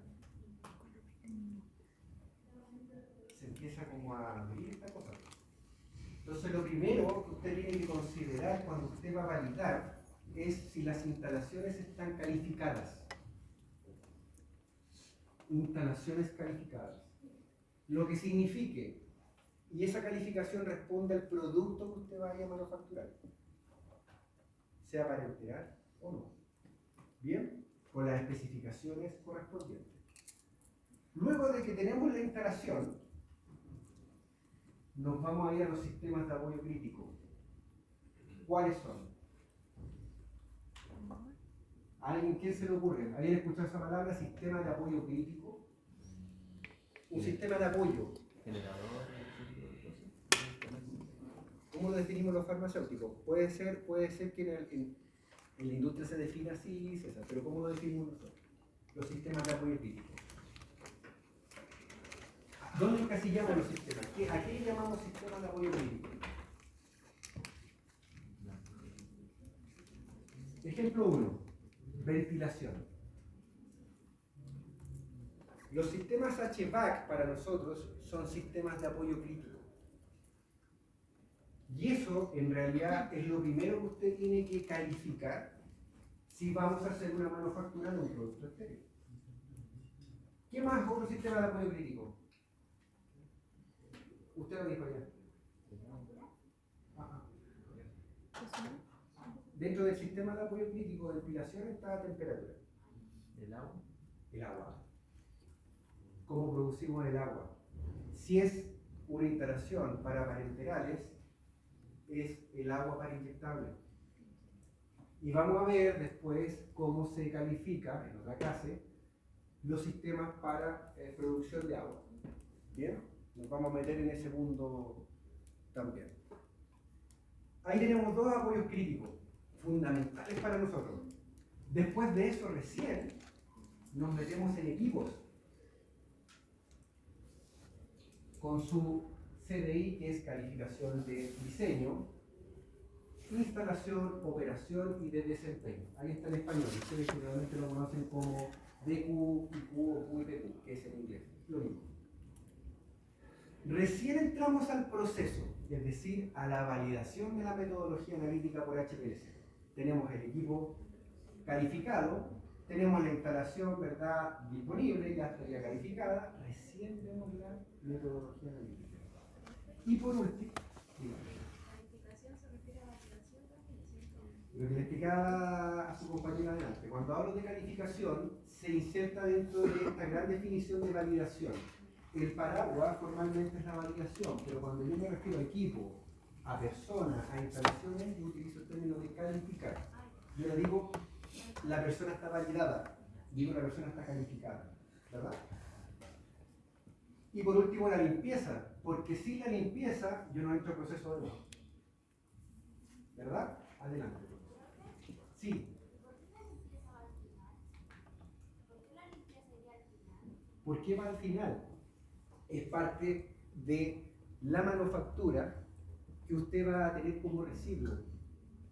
Speaker 1: Se empieza como a abrir esta cosa. Entonces lo primero que usted tiene que considerar cuando usted va a validar es si las instalaciones están calificadas. Instalaciones calificadas. Lo que signifique, y esa calificación responde al producto que usted vaya a manufacturar, sea parenteral o no. Bien, con las especificaciones correspondientes. Luego de que tenemos la instalación, nos vamos a ir a los sistemas de apoyo crítico. ¿Cuáles son? ¿Alguien quién se le ocurre? ¿Alguien escuchado esa palabra? Sistema de apoyo crítico. Un sistema de apoyo.
Speaker 6: Generador.
Speaker 1: ¿Cómo lo definimos los farmacéuticos? Puede ser que en la industria se define así, César, pero ¿cómo lo definimos nosotros? Los sistemas de apoyo crítico. ¿Dónde encasillamos los sistemas? ¿A qué llamamos sistemas de apoyo crítico? Ejemplo 1. Ventilación. Los sistemas HVAC para nosotros son sistemas de apoyo crítico. Y eso en realidad es lo primero que usted tiene que calificar si vamos a hacer una manufactura de un producto estéril. ¿Qué más otro sistema de apoyo crítico? Usted lo dijo ya. Dentro del sistema de apoyo crítico de ventilación está la temperatura.
Speaker 6: El agua.
Speaker 1: El agua. ¿Cómo producimos el agua? Si es una instalación para parenterales, es el agua para inyectable. Y vamos a ver después cómo se califica, en otra clase, los sistemas para producción de agua. ¿Bien? Nos vamos a meter en ese mundo también. Ahí tenemos dos apoyos críticos, fundamentales para nosotros. Después de eso recién nos metemos en equipos con su CDI, que es calificación de diseño, instalación, operación y de desempeño. Ahí está en español, ustedes generalmente lo conocen como DQ, IQ o QIPQ, que es en inglés, lo mismo. Recién entramos al proceso, es decir, a la validación de la metodología analítica por HPLC. Tenemos el equipo calificado, tenemos la instalación, ¿verdad?, disponible, ya estaría calificada, recién vemos la metodología analítica. Y por último,
Speaker 4: ¿Calificación se refiere a validación también?
Speaker 1: lo que le explicaba a su compañera adelante, cuando hablo de calificación, se inserta dentro de esta gran definición de validación. El paraguas formalmente es la validación, pero cuando yo me refiero a equipo, a personas, a instalaciones, yo utilizo el término de calificar. Yo le digo, la persona está validada, digo, la persona está calificada, ¿verdad? Y por último, la limpieza, porque sin la limpieza yo no entro al proceso de nuevo. ¿Verdad? Adelante. Sí. ¿Por qué va al final? Es parte de la manufactura que usted va a tener como residuo.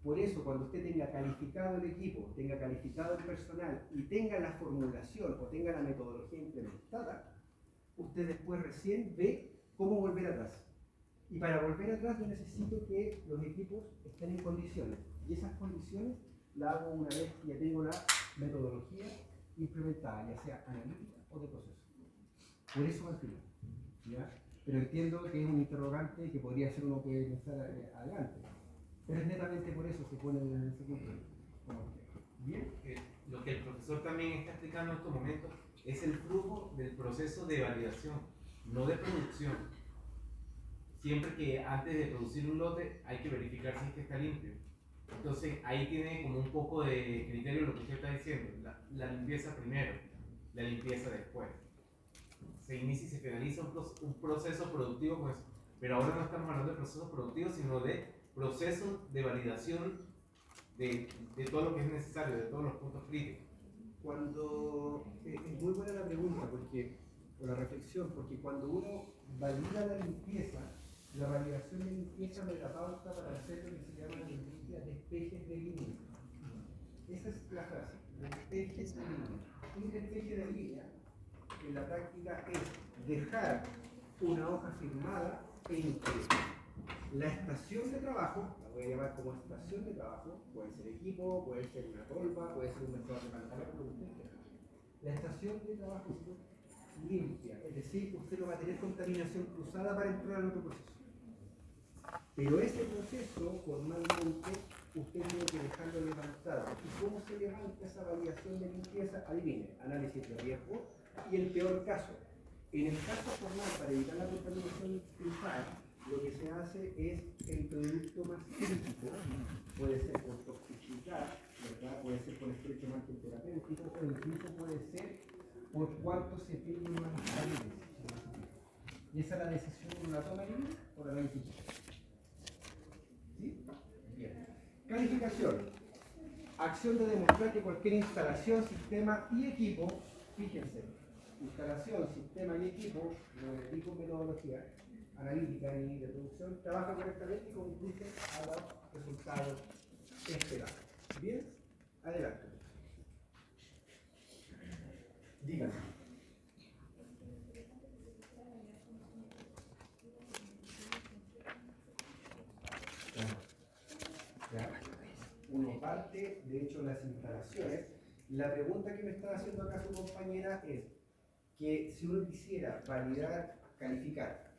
Speaker 1: Por eso, cuando usted tenga calificado el equipo, tenga calificado el personal y tenga la formulación o tenga la metodología implementada, usted después recién ve cómo volver atrás. Y para volver atrás yo necesito que los equipos estén en condiciones. Y esas condiciones las hago una vez que ya tengo la metodología implementada, ya sea analítica o de proceso. Por eso al final. ¿Ya? Pero entiendo que es un interrogante que podría ser uno que pensar adelante. Pero es netamente por eso se pone en ese punto. Bien.
Speaker 7: Lo que el profesor también está explicando en estos momentos es el flujo del proceso de validación, no de producción. Siempre que antes de producir un lote hay que verificar si está limpio. Entonces ahí tiene como un poco de criterio lo que usted está diciendo. La limpieza primero, la limpieza después. Se inicia y se finaliza un proceso productivo con eso. Pero ahora no estamos hablando de procesos productivos, sino de procesos de validación de todo lo que es necesario, de todos los puntos críticos?
Speaker 1: Cuando, es muy buena la pregunta, o la reflexión, porque cuando uno valida la limpieza, la validación de limpieza me da pauta para hacer lo que se llama la limpieza de especies de línea. Esa es la frase, de especies de línea. Una especie de línea, en la práctica, es dejar una hoja firmada e impresa. La estación de trabajo, la voy a llamar como estación de trabajo, puede ser equipo, puede ser una tolva, puede ser un mezclador de pantalla, como usted quiera. La estación de trabajo es limpia, es decir, usted no va a tener contaminación cruzada para entrar al otro proceso. Pero ese proceso, formalmente, usted tiene que dejarlo levantado. ¿Y cómo se levanta esa validación de limpieza? Adivine, análisis de riesgo y el peor caso. En el caso formal, para evitar la contaminación cruzada, lo que se hace es el producto más crítico, puede ser por toxicidad, ¿verdad? Puede ser por estrecho margen terapéutico, o incluso puede ser por cuánto se tiene en las paredes. Y esa es la decisión, ¿uno la toma libre o la verifica? ¿Sí? Bien. Calificación. Acción de demostrar que cualquier instalación, sistema y equipo, fíjense, instalación, sistema y equipo, no digo metodología analítica ni de producción, trabaja correctamente y conduce a los resultados esperados. Bien, adelante. Díganme. Uno parte, de hecho, las instalaciones. La pregunta que me está haciendo acá su compañera es que si uno quisiera validar, calificar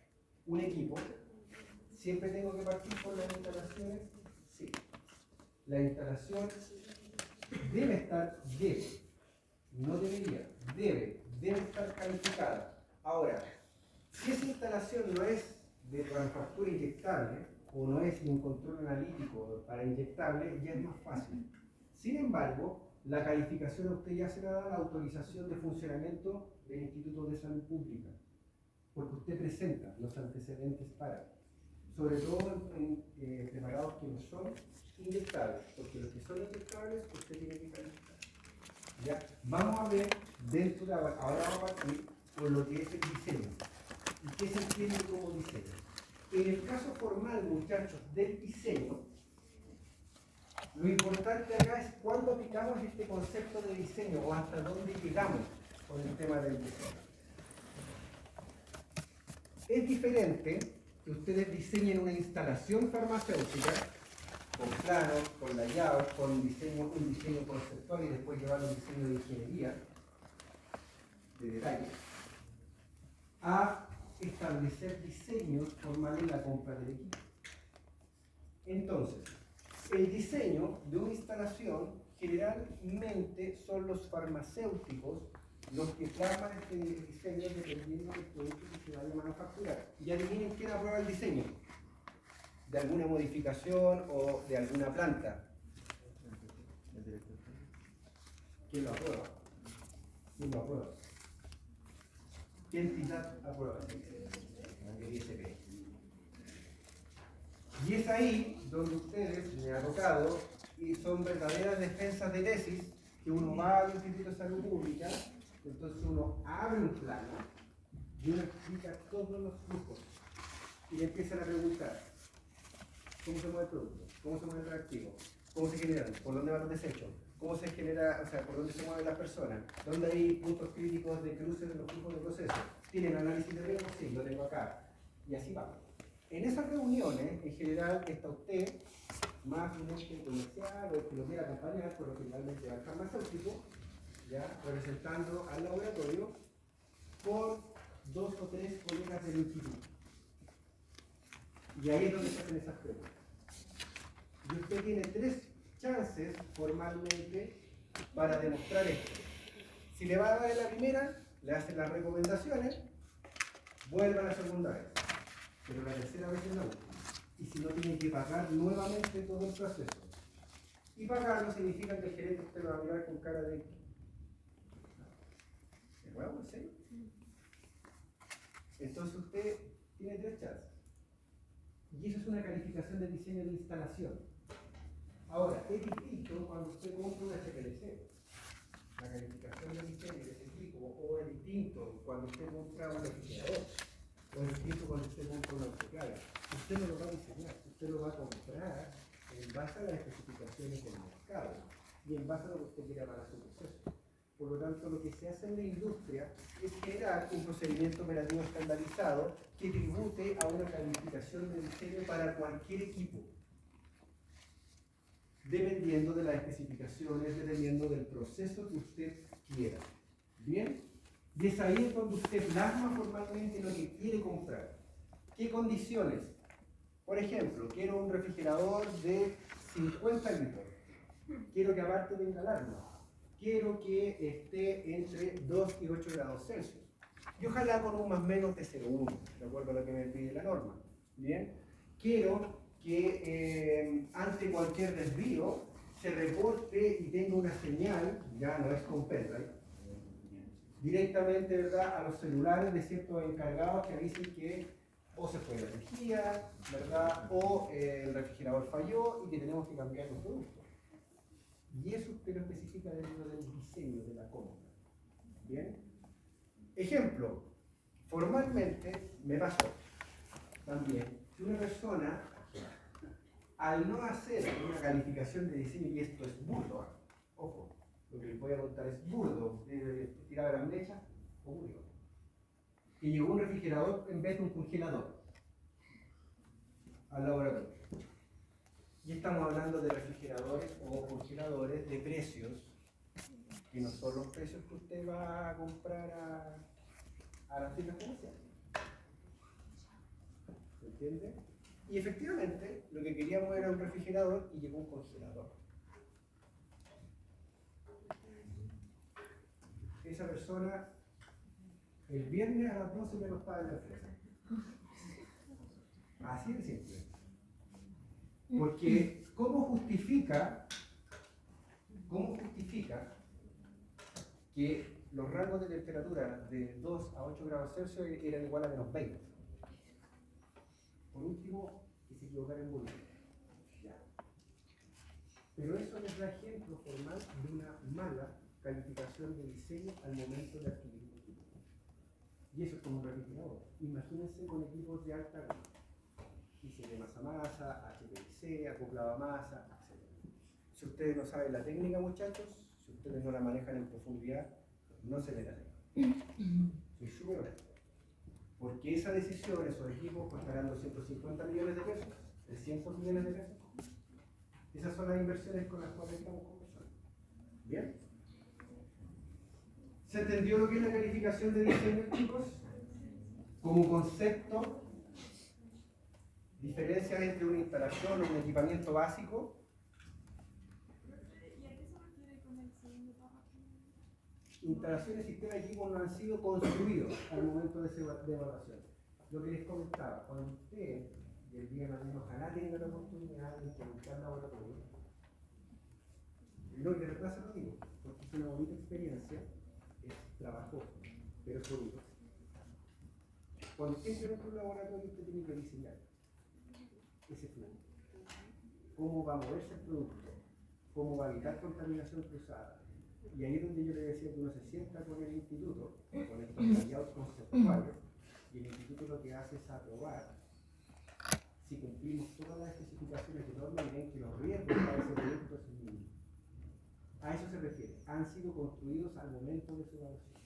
Speaker 1: un equipo, ¿siempre tengo que partir por las instalaciones? Sí. La instalación debe estar, no debería, debe estar calificada. Ahora, si esa instalación no es de manufactura inyectable o no es un control analítico para inyectable, ya es más fácil. Sin embargo, la calificación a usted ya se le da la autorización de funcionamiento del Instituto de Salud Pública, porque usted presenta los antecedentes para, sobre todo en preparados que no son inyectables, porque los que son inyectables usted tiene que calificar. ¿Ya? Vamos a ver dentro de ahora vamos a partir por lo que es el diseño. ¿Y qué se entiende como diseño? En el caso formal, muchachos, del diseño, lo importante acá es cuándo aplicamos este concepto de diseño o hasta dónde llegamos con el tema del diseño. Es diferente que ustedes diseñen una instalación farmacéutica con planos, con layouts, con un diseño conceptual y después llevarlo a un diseño de ingeniería de detalle, a establecer diseños formales en la compra del equipo. Entonces, el diseño de una instalación generalmente son los farmacéuticos los que plasman este diseño dependiendo del producto que se vaya a manufacturar. Y adivinen quién aprueba el diseño de alguna modificación o de alguna planta. ¿Quién lo aprueba? ¿Quién lo aprueba? ¿Qué entidad aprueba el ISP? Y es ahí donde ustedes, me ha tocado, y son verdaderas defensas de tesis, que uno va al Instituto de Salud Pública, entonces uno abre un plano y uno explica todos los flujos y le empiezan a preguntar cómo se mueve el producto, cómo se mueve el reactivo, cómo se generan, por dónde van los desechos, cómo se genera, o sea, por dónde se mueven las personas, dónde hay puntos críticos de cruce de los flujos de proceso. ¿Tienen análisis de riesgo? Sí, lo tengo acá. Y así va. En esas reuniones, en general, está usted, más un ente comercial o que lo quiera acompañar, por lo generalmente al farmacéutico, ya, representando al laboratorio, por 2 o 3 colegas del instituto. Y ahí es donde se hacen esas preguntas. Y usted tiene 3 chances formalmente para demostrar esto. Si le va a dar en la primera, le hacen las recomendaciones, vuelva a la segunda vez. Pero la tercera vez es la última. Y si no, tiene que pagar nuevamente todo el proceso. Y pagarlo significa que el gerente usted lo va a mirar con cara de... ¿de nuevo? ¿En serio? Entonces usted tiene 3 chances. Y eso es una calificación de diseño de instalación. Ahora, es distinto cuando usted compra una HPLC. La calificación de diseño de ese tipo, o es distinto cuando usted compra un refrigerador, o es distinto cuando usted compra una autoclave. Usted no lo va a diseñar, usted lo va a comprar en base a las especificaciones del mercado y en base a lo que usted quiera para su proceso. Por lo tanto, lo que se hace en la industria es generar un procedimiento operativo estandarizado que tribute a una calificación de diseño para cualquier equipo, dependiendo de las especificaciones, dependiendo del proceso que usted quiera. ¿Bien? Y es ahí cuando usted plasma formalmente lo que quiere comprar. ¿Qué condiciones? Por ejemplo, quiero un refrigerador de 50 litros. Quiero que aparte tenga alarma. Quiero que esté entre 2 y 8 grados Celsius. Y ojalá con un más menos de 0,1, de acuerdo a lo que me pide la norma. ¿Bien? Quiero que ante cualquier desvío se reporte y tenga una señal, ya no es con pendrive, directamente, ¿verdad?, a los celulares de ciertos encargados que avisen que o se fue la energía, ¿verdad?, o el refrigerador falló y que tenemos que cambiar los productos. Y eso usted lo especifica dentro del diseño de la compra. ¿Bien? Ejemplo, formalmente me pasó también que una persona, al no hacer una calificación de diseño, y esto es burdo, ojo, lo que les voy a contar es burdo, tirar la mecha o burdo, que llegó un refrigerador en vez de un congelador al laboratorio. Y estamos hablando de refrigeradores o congeladores de precios que no son los precios que usted va a comprar a las tiendas comerciales. ¿Se entiende? Y efectivamente, lo que queríamos era un refrigerador y llegó un congelador. Esa persona, el viernes a las 12 ya no estaba en la empresa. Así de simple. Porque, ¿cómo justifica que los rangos de temperatura de 2 a 8 grados Celsius eran igual a menos 20? Por último, que se equivocara en volumen. Ya. Pero eso les da ejemplo formal de una mala calificación de diseño al momento de adquirir un equipo. Y eso es como un refrigerador. Imagínense con equipos de alta gama. IC de masa a masa, HPLC, acoplado a masa, etc. Si ustedes no saben la técnica, muchachos, si ustedes no la manejan en profundidad, no se le da. Soy súper honesto. Porque esa decisión, esos equipos costarán 250 millones de pesos, 300 millones de pesos. Esas son las inversiones con las cuales estamos conversando. ¿Bien? ¿Se entendió lo que es la calificación de diseño, chicos? Como concepto, diferencias entre una instalación o un equipamiento básico.
Speaker 5: ¿Y a qué se refiere con el segundo párrafo?
Speaker 1: Instalaciones, sistemas y equipos no han sido construidos al momento de evaluación. Lo que les comentaba, cuando usted, y el día de mañana ojalá tenga la oportunidad de implementar laboratorio, no, de verdad se lo digo, porque es una bonita experiencia, es trabajoso, pero es bonito. Cuando usted implementa un laboratorio, usted tiene que diseñar ese flujo. Cómo va a moverse el producto, cómo va a evitar contaminación cruzada. Y ahí es donde yo le decía que uno se sienta con el instituto, con estos layouts conceptuales, y el instituto lo que hace es aprobar si cumplimos todas las especificaciones de norma y ven que los riesgos para ese producto es mínimo. A eso se refiere, han sido construidos al momento de su evaluación.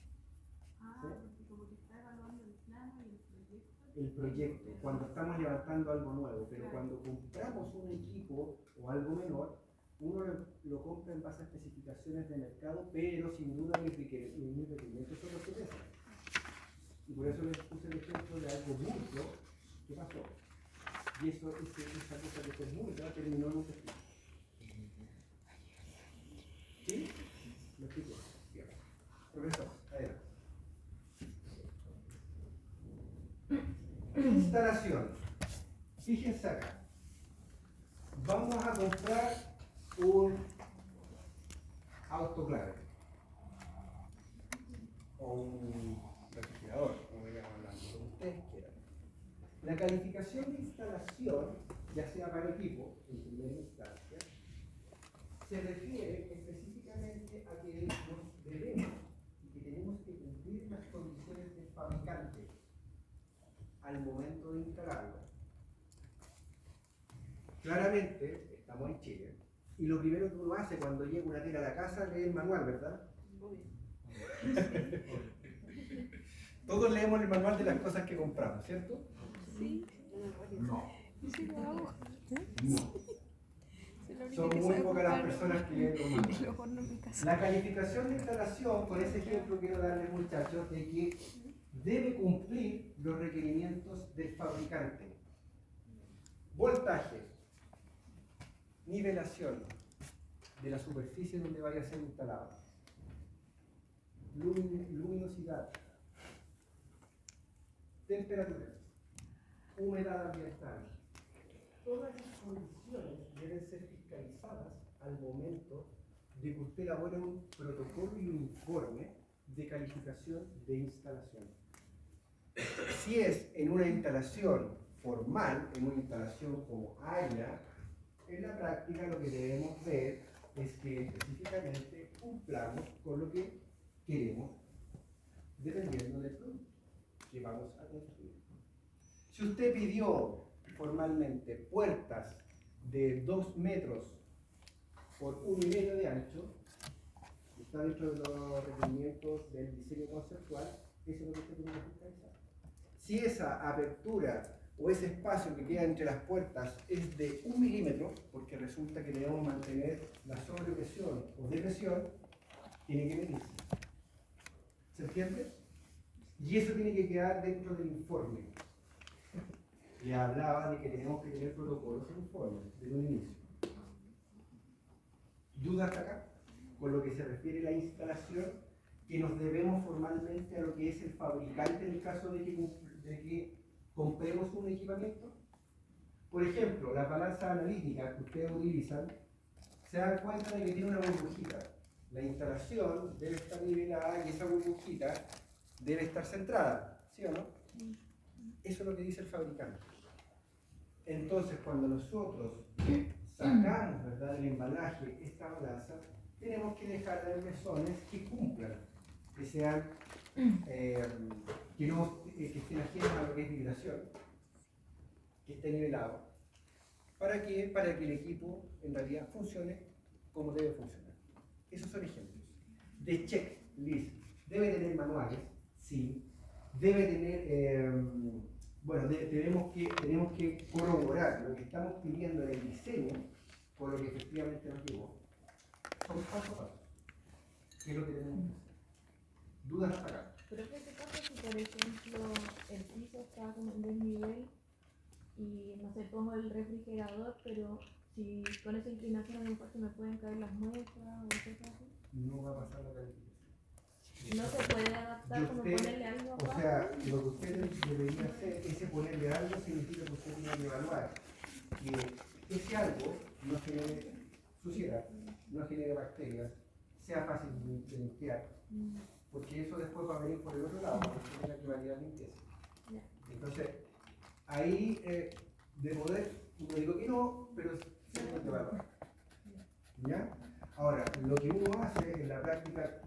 Speaker 5: Porque como que está evaluando el plano y el proyecto.
Speaker 1: El proyecto, cuando estamos levantando algo nuevo, pero cuando compramos un equipo o algo menor, uno lo compra en base a especificaciones de mercado, pero sin duda mis requerimientos son los que pesan. Y por eso les puse el ejemplo de algo mucho que pasó. Y esa cosa que fue multa terminó en un testigo. ¿Sí? ¿Me explico? Bien. Profesor, adelante. Instalación. Fíjense acá. Vamos a comprar un autoclave o un refrigerador, como vayamos hablando, como ustedes quieran. La calificación de instalación, ya sea para equipo, en primera instancia, se refiere específicamente a que nos debemos y que tenemos que cumplir las condiciones del fabricante al momento de instalarlo. Claramente, estamos en Chile, y lo primero que uno hace cuando llega una tela a la casa es leer el manual, ¿verdad? Todos leemos el manual de las cosas que compramos, ¿cierto?
Speaker 3: Sí.
Speaker 1: No.
Speaker 3: Sí, lo hago.
Speaker 1: No. Son muy pocas las personas que leen los manuales. La calificación de instalación, con ese ejemplo quiero darles, muchachos, de que debe cumplir los requerimientos del fabricante. Voltaje, nivelación de la superficie donde vaya a ser instalado, luminosidad, temperatura, humedad ambiental. Todas esas condiciones deben ser fiscalizadas al momento de que usted elabore un protocolo y un informe de calificación de instalación. Si es en una instalación formal, en una instalación como área, en la práctica lo que debemos ver es que específicamente cumplamos con lo que queremos, dependiendo del producto que vamos a construir. Si usted pidió formalmente puertas de 2 metros por 1,5 de ancho, está dentro de los requerimientos del diseño conceptual, eso es lo que usted tiene que fiscalizar. Si esa apertura o ese espacio que queda entre las puertas es de 1 milímetro, porque resulta que debemos mantener la sobrepresión o depresión, tiene que medirse. ¿Se entiende? Y eso tiene que quedar dentro del informe. Le hablaba de que tenemos que tener protocolos en informe desde un inicio. ¿Dudas hasta acá? Con lo que se refiere a la instalación, que nos debemos formalmente a lo que es el fabricante en el caso de que compremos un equipamiento. Por ejemplo, las balanzas analíticas que ustedes utilizan, se dan cuenta de que tiene una burbujita. La instalación debe estar nivelada y esa burbujita debe estar centrada, ¿sí o no? Eso es lo que dice el fabricante. Entonces, cuando nosotros sacamos, ¿verdad?, del embalaje esta balanza, tenemos que dejarla en mesones que cumplan, que sean, que estén ajenos a lo que es vibración, que esté nivelado. ¿Para qué? Para que el equipo en realidad funcione como debe funcionar. Esos son ejemplos. De checklist. Debe tener manuales, sí. Debe tener, tenemos que corroborar lo que estamos pidiendo en el diseño con lo que efectivamente nos llegó. Son paso a paso. ¿Qué es lo que tenemos que hacer? ¿Dudas hasta acá?
Speaker 5: Pero en este caso, si por ejemplo el piso está como en desnivel y no sé, pongo el refrigerador, pero si con esa inclinación a lo mejor se me pueden caer las muestras o cosas así.
Speaker 1: No va a pasar la calificación.
Speaker 5: No se puede adaptar como ponerle algo abajo.
Speaker 1: O sea, lo que usted debería hacer, ese ponerle algo significa que usted tiene que evaluar que ese algo no genere suciedad, no genere bacterias, sea fácil de limpiar, porque eso después va a venir por el otro lado, porque usted tenga que validar limpieza. Entonces, ahí de poder, no digo que no, pero se tiene que evaluar. ¿Ya? Ahora, lo que uno hace en la práctica,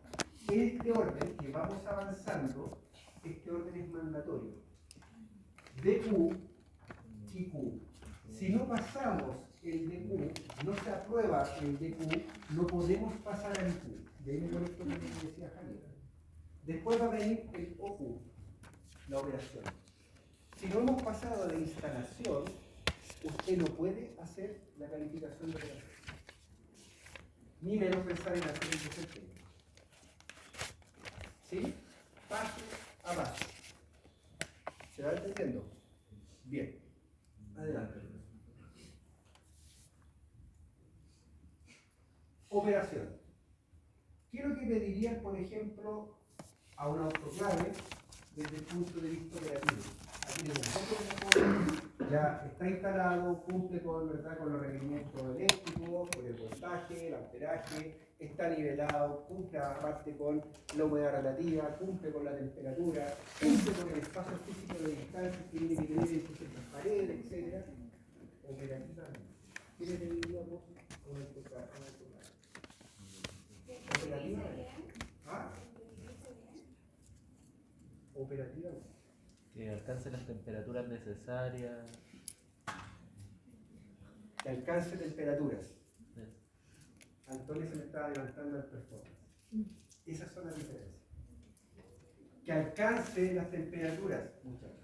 Speaker 1: este orden que vamos avanzando, este orden es mandatorio. DQ, IQ. Si no pasamos el DQ, no se aprueba el DQ, no podemos pasar al IQ. De ahí me conecto con lo que decía Javier. Después va a venir el OQ, la operación. Si no hemos pasado de instalación, usted no puede hacer la calificación de operación. Ni menos pensar en hacer el desempeño. ¿Sí? Paso a paso. ¿Se va entendiendo? Bien. Adelante. Operación. ¿Qué es lo que pedirían, por ejemplo, a un autoclave desde el punto de vista operativo? Aquí tenemos un ya está instalado, cumple con, ¿verdad?, con los requerimientos eléctricos, con el voltaje, el amperaje, está nivelado, cumple aparte con la humedad relativa, cumple con la temperatura, cumple con el espacio físico de distancia que tiene que tener entre ciertas paredes, etc. Operativamente. ¿Qué le pediríamos a un autoclave? operativamente.
Speaker 6: Que alcance las temperaturas necesarias.
Speaker 1: Que alcance temperaturas.
Speaker 6: Sí.
Speaker 1: Antonio se me estaba adelantando el performance. Esas son las diferencias. Que alcance las temperaturas, muchachos.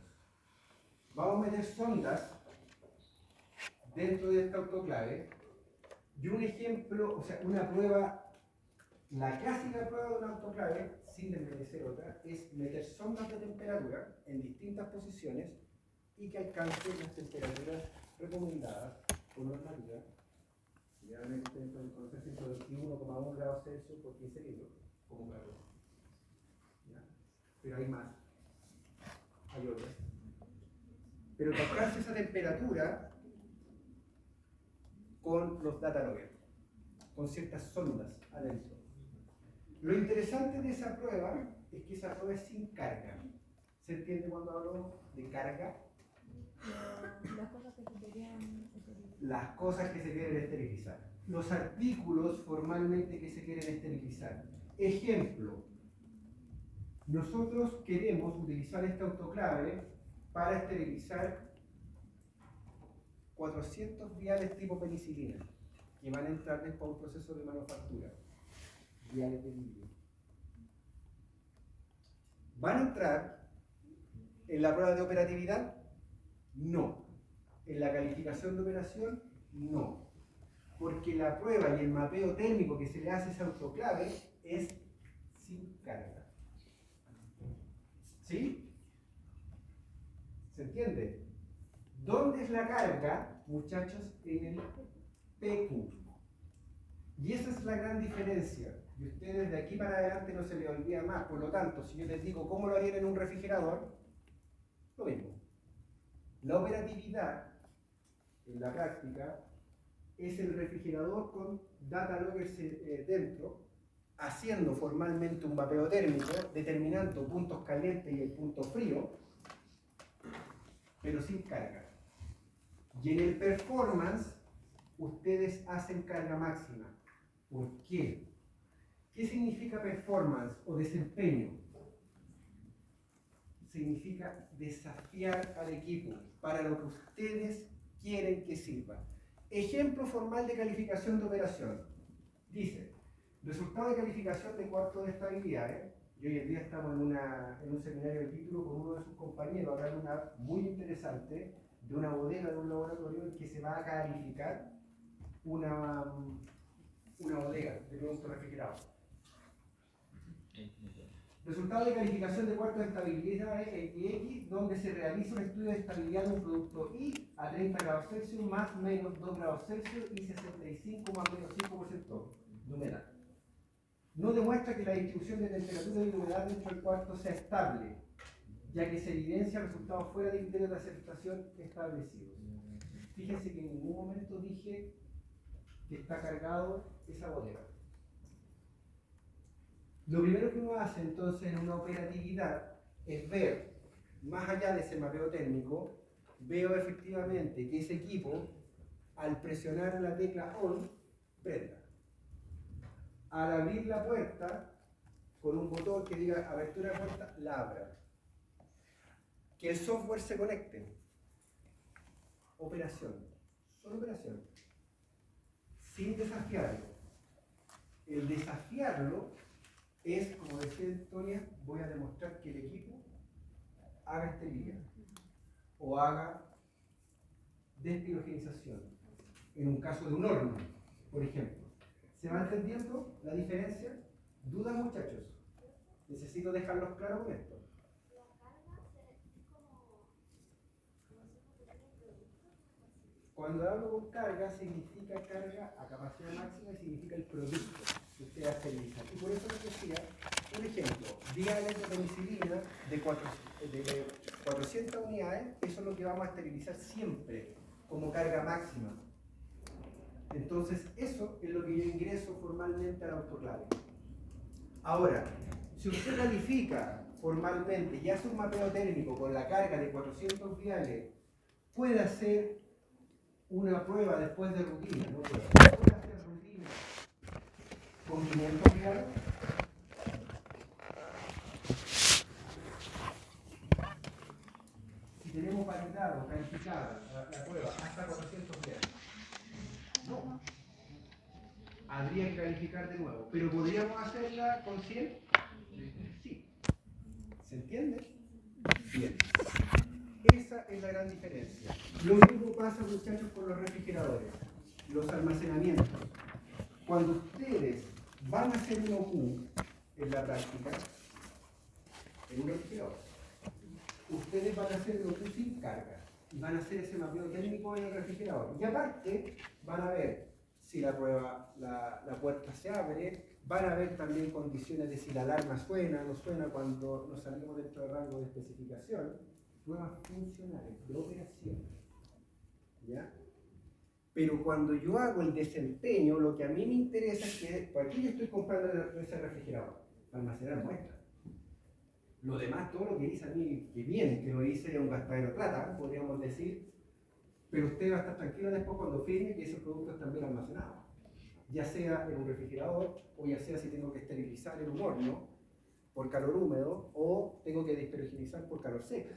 Speaker 1: Vamos a meter sondas dentro de esta autoclave. Y un ejemplo, o sea, una prueba, la clásica prueba de una autoclave, sin desmerecer otra, es meter sondas de temperatura en distintas posiciones y que alcance las temperaturas recomendadas por normativa. Generalmente pueden conocerse entre 21,1 grados Celsius por 15 litros, como calor. ¿Ya? Pero hay más, hay otras. Pero que alcance esa temperatura con los data logger, con ciertas sondas adentro. Lo interesante de esa prueba es que esa prueba es sin carga. ¿Se entiende cuando hablo de carga?
Speaker 5: Las cosas que se querían esterilizar.
Speaker 1: Las cosas que se quieren esterilizar. Los artículos formalmente que se quieren esterilizar. Ejemplo, nosotros queremos utilizar esta autoclave para esterilizar 400 viales tipo penicilina que van a entrar después a un proceso de manufactura. Viales de vidrio. ¿Van a entrar en la prueba de operatividad? No. ¿En la calificación de operación? No. Porque la prueba y el mapeo térmico que se le hace a esa autoclave es sin carga. ¿Sí? ¿Se entiende? ¿Dónde es la carga, muchachos? En el PQ. Y esa es la gran diferencia. Y ustedes de aquí para adelante no se les olvida más. Por lo tanto, si yo les digo cómo lo harían en un refrigerador, lo mismo. La operatividad, en la práctica, es el refrigerador con data loggers dentro, haciendo formalmente un mapeo térmico, determinando puntos calientes y el punto frío, pero sin carga. Y en el performance, ustedes hacen carga máxima. ¿Por qué? ¿Qué significa performance o desempeño? Significa desafiar al equipo para lo que ustedes quieren que sirva. Ejemplo formal de calificación de operación. Dice, resultado de calificación de cuarto de estabilidad. Y hoy en día estamos en un seminario de título con uno de sus compañeros, hablando una muy interesante de una bodega, de un laboratorio en que se va a calificar una bodega de productos refrigerados. Resultado de calificación de cuarto de estabilidad X, donde se realiza un estudio de estabilidad de un producto Y a 30 grados Celsius más menos 2 grados Celsius y 65 más menos 5% de humedad. No demuestra que la distribución de temperatura y de humedad dentro del cuarto sea estable, ya que se evidencia resultados fuera de criterios de aceptación establecidos. Fíjense que en ningún momento dije que está cargado esa bodega. Lo primero que uno hace entonces en una operatividad es ver, más allá de ese mapeo térmico, veo efectivamente que ese equipo, al presionar la tecla ON, prenda. Al abrir la puerta, con un botón que diga apertura de puerta, la abra. Que el software se conecte. Operación. Solo operación. Sin desafiarlo. El desafiarlo es, como decía Antonia, voy a demostrar que el equipo haga esterilidad o haga despirogenización, en un caso de un horno, por ejemplo. ¿Se va entendiendo la diferencia? ¿Dudas, muchachos? Necesito dejarlos claros con esto. Cuando hablo con carga, significa carga a capacidad máxima y significa el producto que usted va a esterilizar. Y por eso les decía, un ejemplo, viales de penicilina de 400 unidades, eso es lo que vamos a esterilizar siempre como carga máxima. Entonces, eso es lo que yo ingreso formalmente a la autoclave. Ahora, si usted califica formalmente y hace un mapeo térmico con la carga de 400 viales, puede hacer una prueba después de rutina, ¿no? Puede hacer rutina con 500 viales. dado, calificada la prueba hasta 400 grados. No. Habría que calificar de nuevo. ¿Pero podríamos hacerla con 100? Sí. ¿Se entiende? Bien. Esa es la gran diferencia. Lo mismo pasa, muchachos, con los refrigeradores, los almacenamientos. Cuando ustedes van a hacer un OQ en la práctica, en un refrigerador, ustedes van a hacer el OQ sin carga y van a hacer ese mapeo técnico en el refrigerador. Y aparte, van a ver si la puerta se abre, van a ver también condiciones de si la alarma suena, no suena cuando nos salimos dentro del rango de especificación, pruebas funcionales, de operación. ¿Ya? Pero cuando yo hago el desempeño, lo que a mí me interesa es que, ¿por qué yo estoy comprando ese refrigerador? Para almacenar muestras. Lo demás, todo lo que hice a mí, que bien, que lo hice un gastadero de plata, podríamos decir, pero usted va a estar tranquilo después cuando firme que esos productos están bien almacenados. Ya sea en un refrigerador, o ya sea si tengo que esterilizar en un horno por calor húmedo, o tengo que desperogenizar por calor seco.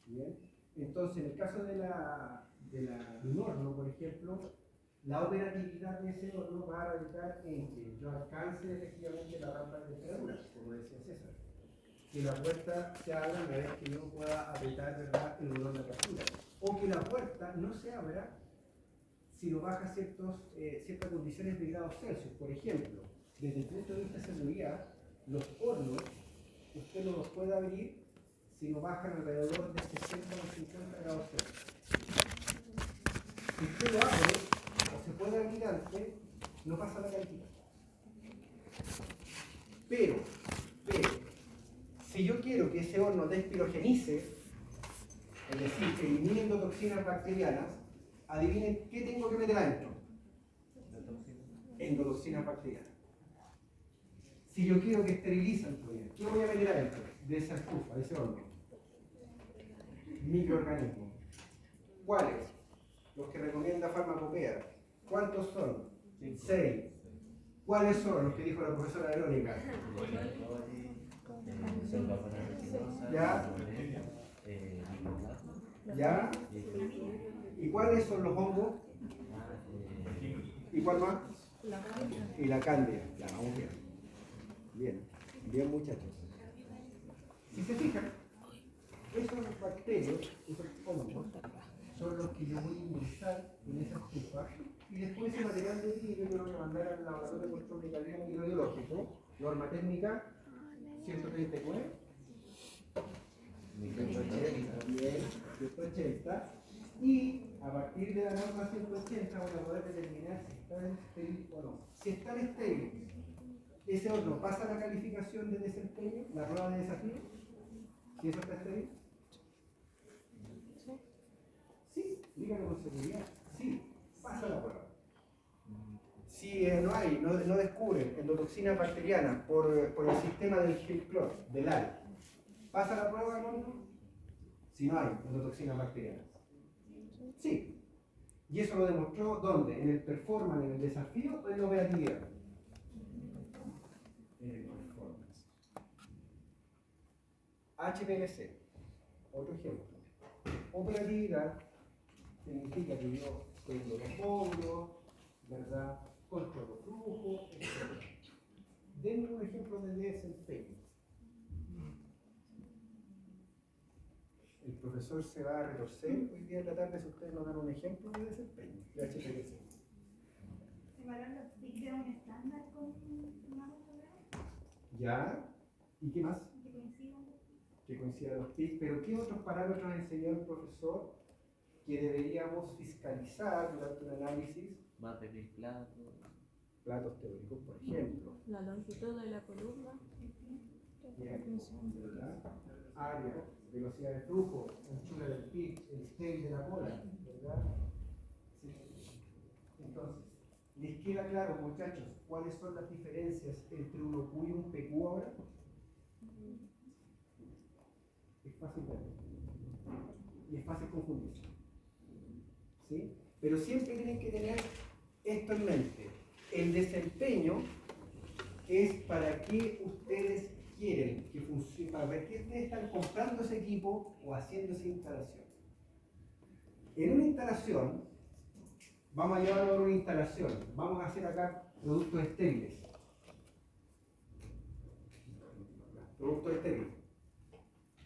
Speaker 1: ¿Bien? Entonces, en el caso de un horno, por ejemplo, la operatividad de ese horno va a radicar en que yo alcance efectivamente la rampa de temperatura, como decía César. Que la puerta se abra una vez que yo pueda apretar, ¿verdad?, el botón de apertura. O que la puerta no se abra si no baja ciertas condiciones de grados Celsius. Por ejemplo, desde el punto de vista de seguridad, los hornos, usted no los puede abrir si no bajan alrededor de 60 o 50 grados Celsius. Si usted lo abre, o se puede abrir antes, no pasa la calificación. Pero, si yo quiero que ese horno despirogenice, es decir, que elimine endotoxinas bacterianas, adivinen qué tengo que meter adentro. Endotoxinas bacterianas. Si yo quiero que esterilizan, ¿qué voy a meter adentro de esa estufa, de ese horno? Microorganismos. ¿Cuáles? Los que recomienda Farmacopea. ¿Cuántos son? 6. ¿Cuáles son los que dijo la profesora Verónica? ¿Ya? ¿Ya? ¿Y cuáles son los hongos? ¿Y cuál más? Y la cándida. Ya, vamos bien. Bien, bien muchachos. Si se fijan, esos bacterios, esos hongos, son los que yo voy a ingresar en esa estufa y después ese material de vidrio yo lo voy a mandar al laboratorio de control de calidad microbiológico, norma técnica 139, 180, y a partir de la norma 180 voy a poder determinar si están estériles o no. Si están estériles, ese horno pasa la calificación de desempeño, la prueba de desafío, si eso está estéril. Sí, díganlo con seguridad. Sí, pasa la prueba. Si no descubren endotoxinas bacterianas por el sistema del Hill-Clot, del AL, ¿pasa la prueba, hermano? Si no hay endotoxinas bacterianas. Sí. Y eso lo demostró, ¿dónde? ¿En el performance, en el desafío o en la operatividad? En el performance. HPLC, otro ejemplo. Operatividad significa que yo tengo los módulos, ¿verdad? Controlo flujo, etc. Denme un ejemplo de desempeño. El profesor se va a retorcer hoy día en la tarde si ustedes nos dan un ejemplo de desempeño de HPLC.
Speaker 4: ¿Separar los TIC de un estándar con una fotografía?
Speaker 1: ¿Ya? ¿Y qué más?
Speaker 4: Que coincidan.
Speaker 1: Que coincidan los TIC. ¿Pero qué otros parámetros enseñó el profesor que deberíamos fiscalizar durante un análisis?
Speaker 6: Más de 1000 platos.
Speaker 1: Platos teóricos, por ejemplo.
Speaker 5: La longitud de la columna.
Speaker 1: ¿Verdad? Área, velocidad de flujo, anchura del PIC, el scale de la cola, ¿verdad? Sí. Entonces, ¿les queda claro, muchachos, cuáles son las diferencias entre un OQ y un PQ ahora? Es fácil verlo. Y es fácil confundirse. ¿Sí? Pero siempre tienen que tener esto en mente. El desempeño es para qué ustedes quieren que funcione, para qué ustedes están comprando ese equipo o haciendo esa instalación. En una instalación, vamos a llevarlo a una instalación, vamos a hacer acá productos estériles. Productos estériles.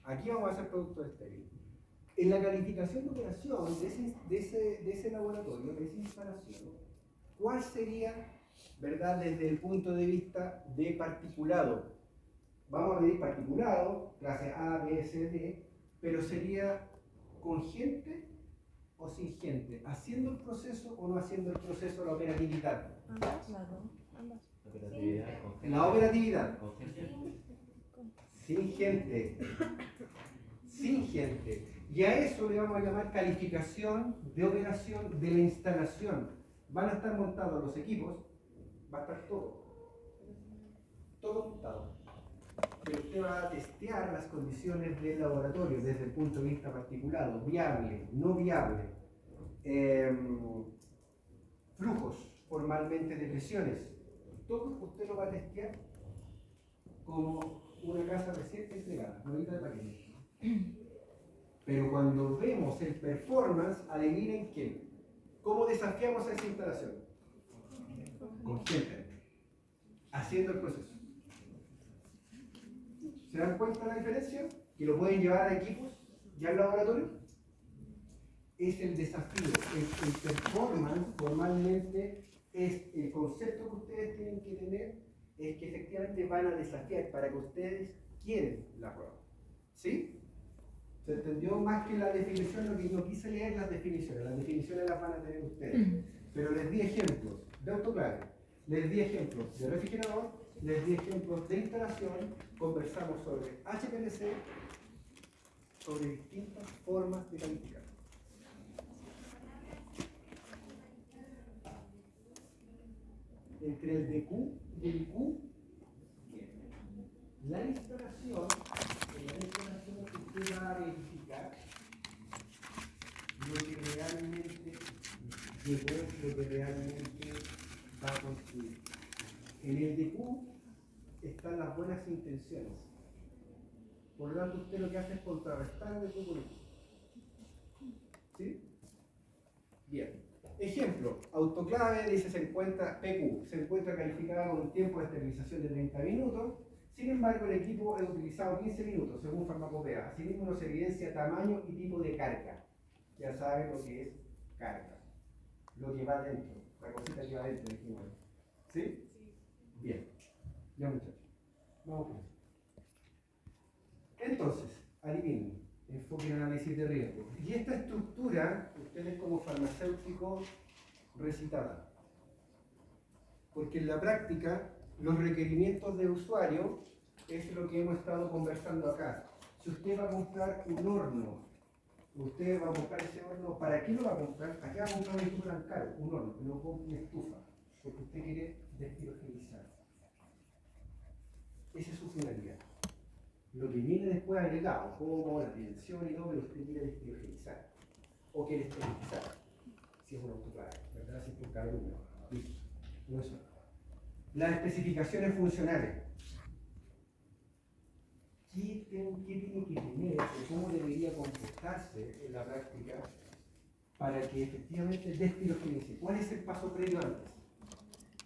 Speaker 1: Aquí vamos a hacer productos estériles. En la calificación de operación de ese laboratorio, de esa instalación, ¿cuál sería, verdad, desde el punto de vista de particulado? Vamos a medir particulado, clase A, B, C, D, pero sería con gente o sin gente, haciendo el proceso o no haciendo el proceso, la operatividad.
Speaker 5: Ambas. Las dos. Ambas.
Speaker 6: Operatividad con gente.
Speaker 1: La operatividad,
Speaker 6: Con gente.
Speaker 1: sin gente, sin gente. Y a eso le vamos a llamar calificación de operación de la instalación. Van a estar montados los equipos, va a estar todo montado. Pero usted va a testear las condiciones del laboratorio desde el punto de vista particulado, viable, no viable, flujos formalmente de presiones. Todo usted lo va a testear como una casa recién entregada, nuevita de paquete. Pero cuando vemos el performance, adivinen quién. ¿Cómo desafiamos a esa instalación? Con gente, haciendo el proceso. ¿Se dan cuenta de la diferencia? Que lo pueden llevar a equipos ya al laboratorio. Es el desafío, el performance formalmente es el concepto que ustedes tienen que tener, es que efectivamente van a desafiar para que ustedes quieren la prueba. ¿Sí? ¿Se entendió? Más que la definición, lo que no quise leer las definiciones las van a tener ustedes. Pero les di ejemplos de autoclave, les di ejemplos de refrigerador, les di ejemplos de instalación, conversamos sobre HPLC, sobre distintas formas de calificar. Entre el DQ y el IQ, la instalación que usted va a verificar lo que realmente va a construir. En el DQ están las buenas intenciones. Por lo tanto, usted lo que hace es contrarrestar el DQ con IQ. ¿Sí? Bien. Ejemplo, autoclave dice se encuentra PQ, se encuentra calificada con un tiempo de esterilización de 30 minutos. Sin embargo, el equipo es utilizado 15 minutos, según Farmacopea. Asimismo, no se evidencia tamaño y tipo de carga. Ya saben lo que es carga. Lo que va dentro. La cosita que va dentro, dijimos. ¿Sí? Bien. Ya, muchachos. Vamos con eso. Entonces, adivinen. Enfoque en análisis de riesgo. Y esta estructura, ustedes como farmacéuticos, recitada. Porque en la práctica, los requerimientos del usuario es lo que hemos estado conversando acá. Si usted va a comprar un horno, usted va a comprar ese horno, ¿para qué lo va a comprar? Acá va a comprar un equipo tan caro, un horno, no compre una estufa, porque usted quiere despirofilizar. Esa es su finalidad. Lo que viene después agregado, como la dimensión y todo, pero usted quiere despirofilizar. O quiere esterilizar, si es un autoclave, ¿verdad? Si es por cada uno. Listo. No es eso. Las especificaciones funcionales. ¿Qué tiene que tener o cómo debería comportarse en la práctica para que efectivamente despirofilice? ¿Cuál es el paso previo antes?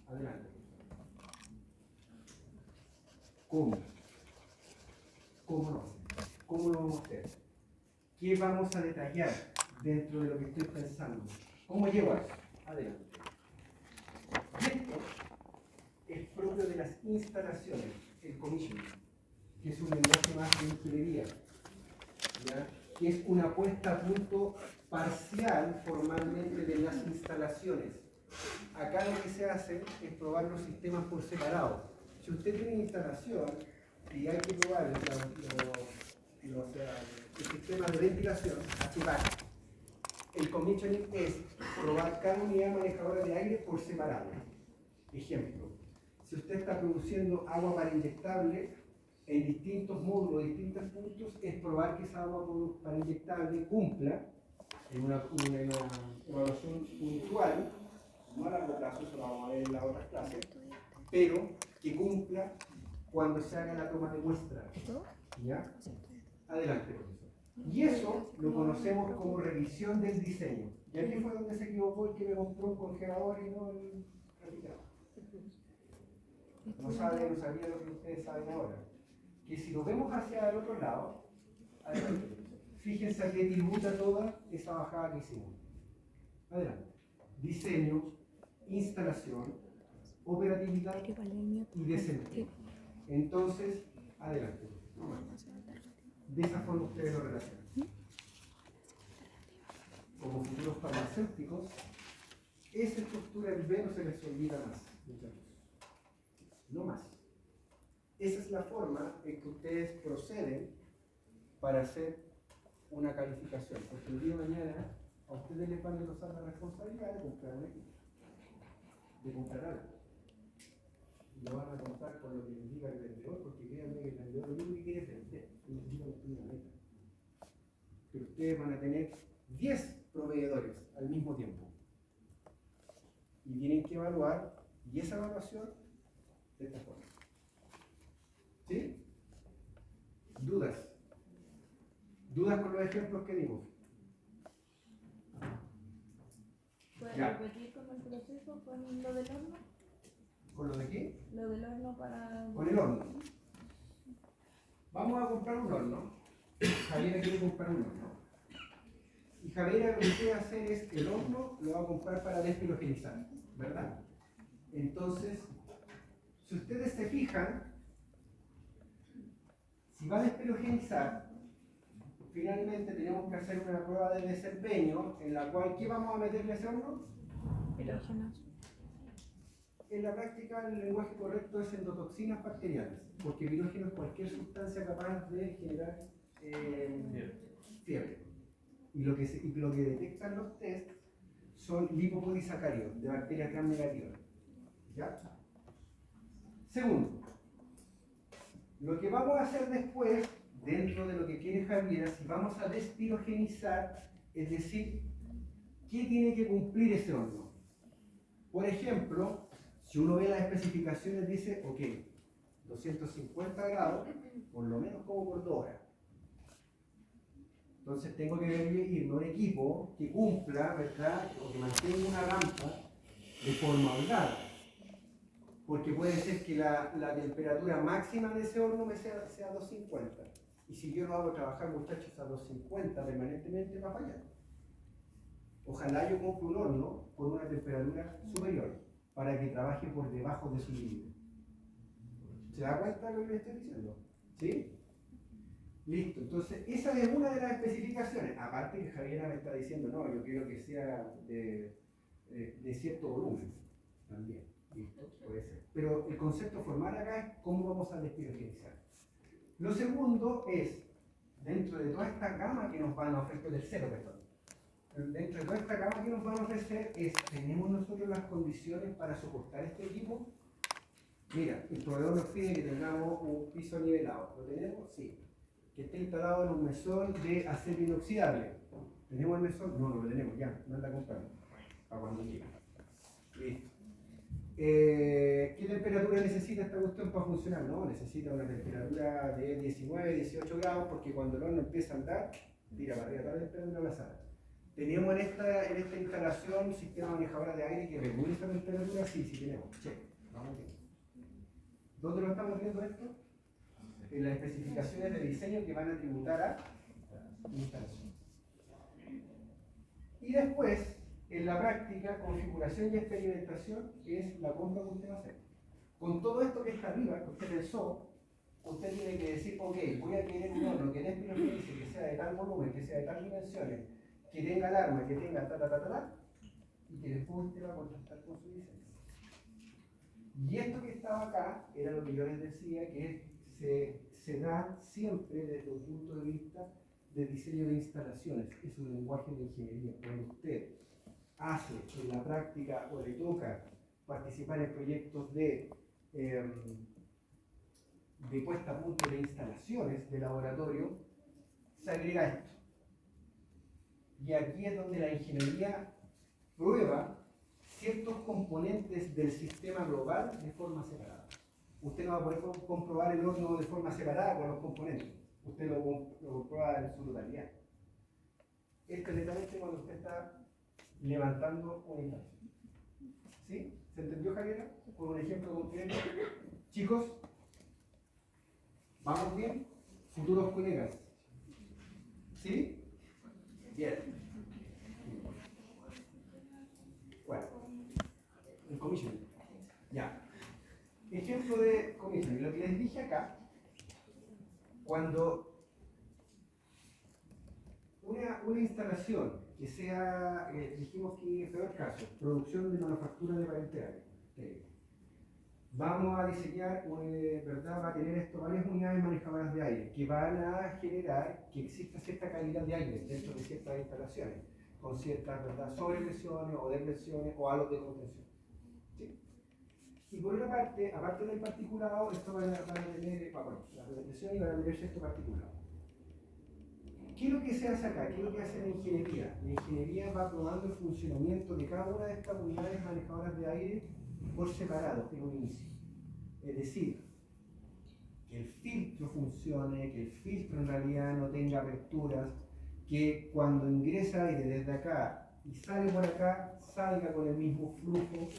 Speaker 1: Adelante. ¿Cómo? ¿Cómo lo hacemos? ¿Cómo lo vamos a hacer? ¿Qué vamos a detallar dentro de lo que estoy pensando? ¿Cómo llevo a eso? Adelante. Y esto es propio de las instalaciones, el commissioning, que es un lenguaje más de ingeniería, ¿ya? Que es una puesta a punto parcial formalmente de las instalaciones. Acá lo que se hace es probar los sistemas por separado. Si usted tiene una instalación y hay que probar el sistema de ventilación, HVAC, el commissioning es probar cada unidad manejadora de aire por separado. Ejemplo, si usted está produciendo agua para inyectable en distintos módulos, distintos puntos, es probar que esa agua para inyectable cumpla en una evaluación puntual, no a largo plazo, eso lo vamos a ver en las otras clases, pero que cumpla cuando se haga la toma de muestra. ¿Ya? Adelante, profesor. Y eso lo conocemos como revisión del diseño. Y aquí fue donde se equivocó el que me compró un congelador y no el refrigerador. No sabía lo que ustedes saben ahora. Que si lo vemos hacia el otro lado, adelante. Fíjense a qué tributa toda esa bajada que hicimos. Adelante. Diseño, instalación, operatividad y desempeño. Entonces, adelante. De esa forma ustedes lo relacionan. Como futuros farmacéuticos, esa estructura en B no se les olvida más, muchachos. No más. Esa es la forma en que ustedes proceden para hacer una calificación. Porque el día de mañana a ustedes les van a enlazar la responsabilidad de comprar un equipo, de comprar algo. Y lo van a comprar con lo que les diga el vendedor, porque créanme que el vendedor lo único que quiere es vender, y les diga una meta. Pero ustedes van a tener 10 proveedores al mismo tiempo. Y tienen que evaluar, y esa evaluación de esta forma. ¿Sí? ¿Dudas? ¿Dudas con los ejemplos que dimos?
Speaker 5: ¿Puedes
Speaker 1: Ya.
Speaker 5: repetir con el proceso con lo del horno?
Speaker 1: ¿Con lo de qué?
Speaker 5: Lo del horno para...
Speaker 1: Con el horno. Vamos a comprar un horno. Javiera quiere comprar un horno. Y Javiera lo que quiere hacer es que el horno lo va a comprar para despirogenizar, ¿verdad? Entonces, si ustedes se fijan, si va a despirogenizar, finalmente tenemos que hacer una prueba de desempeño en la cual, ¿qué vamos a meterle a ese horno? En la práctica, el lenguaje correcto es endotoxinas bacterianas, porque pirógeno es cualquier sustancia capaz de generar fiebre. Y lo que detectan los test son lipopolisacáridos de bacterias gram negativas. ¿Ya? Segundo, lo que vamos a hacer después, dentro de lo que quiere Javiera, si vamos a despirogenizar, es decir, ¿qué tiene que cumplir ese horno? Por ejemplo, si uno ve las especificaciones, dice, ok, 250 grados, por lo menos como por 2 horas. Entonces tengo que irme a un equipo que cumpla, ¿verdad? O que mantenga una rampa de forma holgada. Porque puede ser que la temperatura máxima de ese horno sea 250. Y si yo lo hago trabajar, muchachos, a 250 permanentemente, va a fallar. Ojalá yo compre un horno con una temperatura superior, para que trabaje por debajo de su límite. ¿Se da cuenta de lo que le estoy diciendo? ¿Sí? Listo. Entonces, esa es una de las especificaciones. Aparte que Javiera me está diciendo, no, yo quiero que sea de cierto volumen. También. ¿Listo? Puede ser. Pero el concepto formal acá es cómo vamos a despirogenizar. Lo segundo es, dentro de toda esta gama que nos van a ofrecer, dentro de toda esta gama que nos van a ofrecer es, ¿tenemos nosotros las condiciones para soportar este equipo? Mira, el proveedor nos pide que tengamos un piso nivelado. ¿Lo tenemos? Sí. Que esté instalado en un mesón de acero inoxidable. ¿Tenemos el mesón? No, no lo tenemos, ya, no anda comprando. Para cuando llegue. Listo. ¿Qué temperatura necesita esta cuestión para funcionar? No, necesita una temperatura de 19, 18 grados, porque cuando el horno empieza a andar, tira para arriba toda la temperatura de la sala. ¿Tenemos en esta instalación un sistema manejador de aire que regule esta temperatura? Sí, sí tenemos. Check. Vamos bien. ¿Dónde lo estamos viendo esto? En las especificaciones de diseño que van a tributar a instalación. Y después, en la práctica, configuración y experimentación, que es la compra que usted va a hacer. Con todo esto que está arriba, que usted pensó, usted tiene que decir, ok, voy a querer un horno que despirogenise, que sea de tal volumen, que sea de tal dimensiones, que tenga alarma, que tenga y que después usted va a contactar con su diseño. Y esto que estaba acá era lo que yo les decía, que se da siempre desde un punto de vista de diseño de instalaciones. Es un lenguaje de ingeniería. Cuando usted hace en la práctica o le toca participar en proyectos de puesta a punto de instalaciones de laboratorio, se agrega esto. Y aquí es donde la ingeniería prueba ciertos componentes del sistema global de forma separada. Usted no va a poder comprobar el horno de forma separada con los componentes. usted lo comprueba en su totalidad. Esto es netamente cuando usted está levantando una instancia. ¿Sí? ¿Se entendió, Javiera? Con un ejemplo concreto. Chicos, ¿vamos bien? Futuros colegas. ¿Sí? Bien. Bueno, el commission. Ya. Ejemplo de commission. Lo que les dije acá, cuando una instalación que sea, dijimos que en peor caso, producción de manufactura de parenteral, vamos a diseñar, ¿verdad? Va a tener esto varias unidades manejadoras de aire que van a generar que exista cierta calidad de aire dentro de ciertas instalaciones, con ciertas, ¿verdad?, sobrepresiones o depresiones o halos de contención. ¿Sí? Y por otra parte, aparte del particulado, esto van a tener, bueno, la depresión y van a tener cierto particulado. ¿Qué es lo que se hace acá? ¿Qué es lo que hace la ingeniería? La ingeniería va probando el funcionamiento de cada una de estas unidades manejadoras de aire por separado en un inicio. Es decir, que el filtro funcione, que el filtro en realidad no tenga aperturas, que cuando ingresa aire desde acá y sale por acá, salga con el mismo flujo,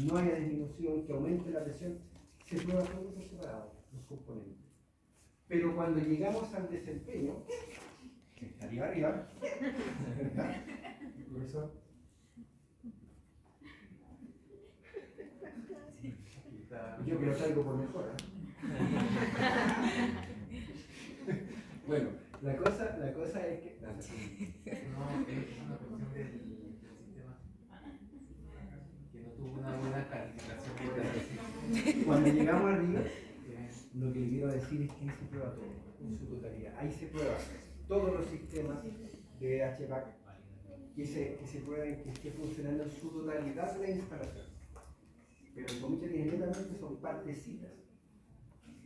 Speaker 1: no haya disminución, que aumente la presión. Se prueba todo por separado, los componentes. Pero cuando llegamos al desempeño, que estaría arriba, ¿verdad? Profesor. Yo que lo traigo por mejora. Bueno, la cosa es que.
Speaker 7: No, es una cuestión del sistema que no tuvo una buena calificación por el
Speaker 1: Cuando llegamos arriba, lo que le quiero decir es que ahí se prueba todo, en su totalidad. Ahí se prueba todos los sistemas de HVAC que se prueben, que esté funcionando en su totalidad de la instalación. Pero el comité netamente son partecitas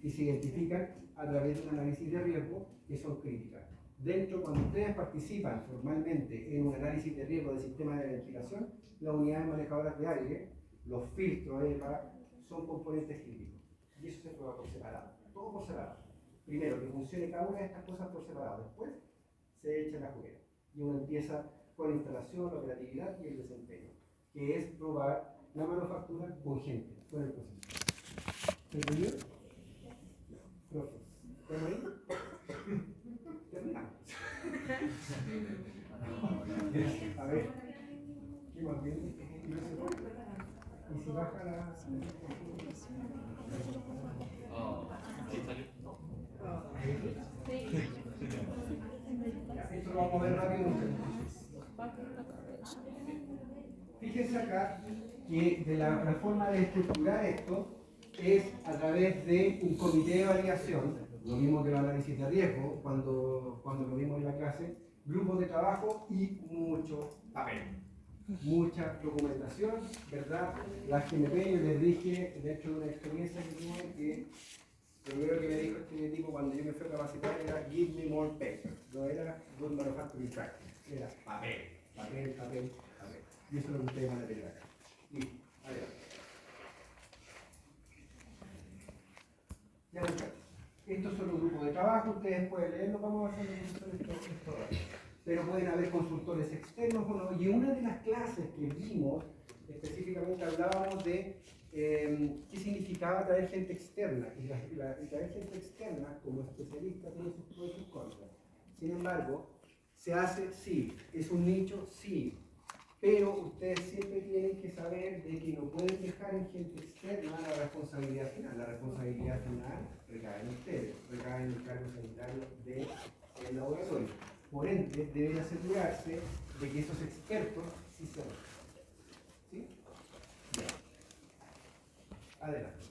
Speaker 1: y se identifican a través de un análisis de riesgo que son críticas. Dentro, cuando ustedes participan formalmente en un análisis de riesgo de sistema de ventilación, las unidades manejadoras de aire, los filtros EPA, son componentes críticos. Y eso se prueba por separado, todo por separado. Primero, que funcione cada una de estas cosas por separado. Después, se echa la juguera. Y uno empieza con la instalación, la operatividad y el desempeño, que es probar la manufactura con gente, con el proceso. ¿Entendido? Profe, ¿estamos ahí? Terminamos. A ver, ¿qué más bien? ¿Y si baja la... Esto lo vamos a ver rápido. Fíjense acá que de la forma de estructurar esto es a través de un comité de validación, lo mismo que el análisis de riesgo, cuando lo vimos en la clase, grupos de trabajo y mucho papel, mucha documentación, ¿verdad? Las GMP, yo les dije, de hecho, de una experiencia que tuve, que lo primero que me dijo este tipo cuando yo me fui a capacitar era give me more paper, no era good manufacturing practice, era papel, papel, papel, papel. Y eso es lo que ustedes van a tener acá. Listo, adelante. Ya muchachos, estos son los grupos de trabajo, ustedes pueden leerlo, vamos a hacer esto ahora. Pero pueden haber consultores externos o no. Y una de las clases que vimos, específicamente hablábamos de qué significaba traer gente externa. Y traer gente externa como especialista tiene sus pros y sus contras. Sin embargo, se hace, sí, es un nicho, sí. Pero ustedes siempre tienen que saber de que no pueden dejar en gente externa la responsabilidad final. La responsabilidad final recae en ustedes, recae en el cargo sanitario del laboratorio. Por ende, deben asegurarse de que esos expertos sí sean. ¿Sí? Bien. Adelante.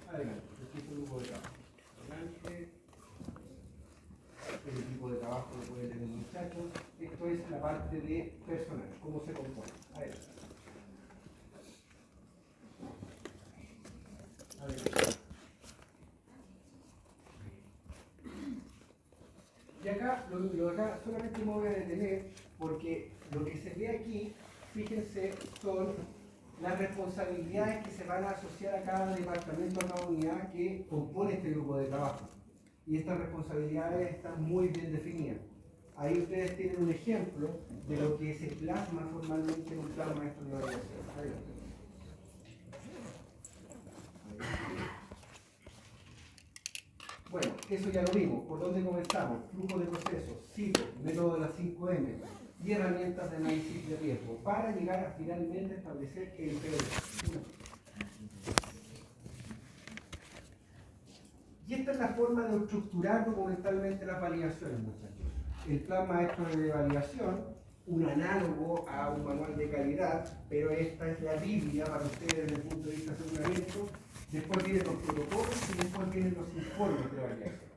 Speaker 1: Adelante. Este es el grupo de trabajo. Adelante. El equipo de trabajo lo puede tener muchachos. Esto es la parte de personal, cómo se compone. Adelante. Adelante. Y acá, lo de acá solamente me voy a detener porque lo que se ve aquí, fíjense, son las responsabilidades que se van a asociar a cada departamento, a cada unidad que compone este grupo de trabajo. Y estas responsabilidades están muy bien definidas. Ahí ustedes tienen un ejemplo de lo que se plasma formalmente en un plan maestro de evaluación. Adelante. Bueno, eso ya lo vimos. ¿Por dónde comenzamos? Flujo de procesos, CITO, método de las 5M y herramientas de análisis de riesgo para llegar a finalmente establecer el PDB. Y esta es la forma de estructurar documentalmente las validaciones, muchachos. El plan maestro de validación, un análogo a un manual de calidad, pero esta es la Biblia para ustedes desde el punto de vista de aseguramiento. Después vienen los protocolos y después vienen los informes de validación.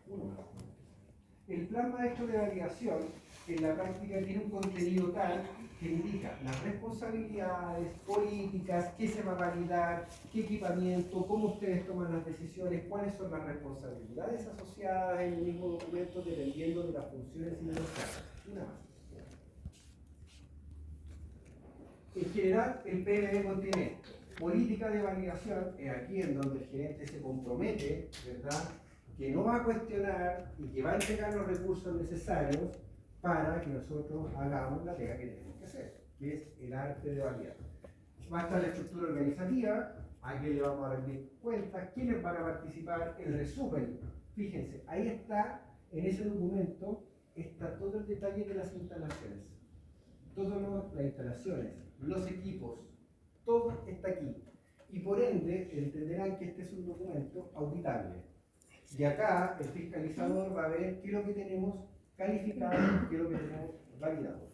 Speaker 1: El plan maestro de validación en la práctica tiene un contenido tal que indica las responsabilidades, políticas, qué se va a validar, qué equipamiento, cómo ustedes toman las decisiones, cuáles son las responsabilidades asociadas en el mismo documento dependiendo de las funciones y de los casos. Una más. En general, el PMB contiene política de validación, es aquí en donde el gerente se compromete, ¿verdad?, que no va a cuestionar y que va a entregar los recursos necesarios para que nosotros hagamos la tarea que tenemos que hacer, que es el arte de validar. Va a estar la estructura organizativa, a quién le vamos a rendir cuentas, quiénes van a participar, el resumen. Fíjense, ahí está, en ese documento, está todo el detalle de las instalaciones. Todas las instalaciones, los equipos, todo está aquí. Y por ende, entenderán que este es un documento auditable. Y acá, el fiscalizador va a ver qué es lo que tenemos calificado, qué es lo que tenemos validado.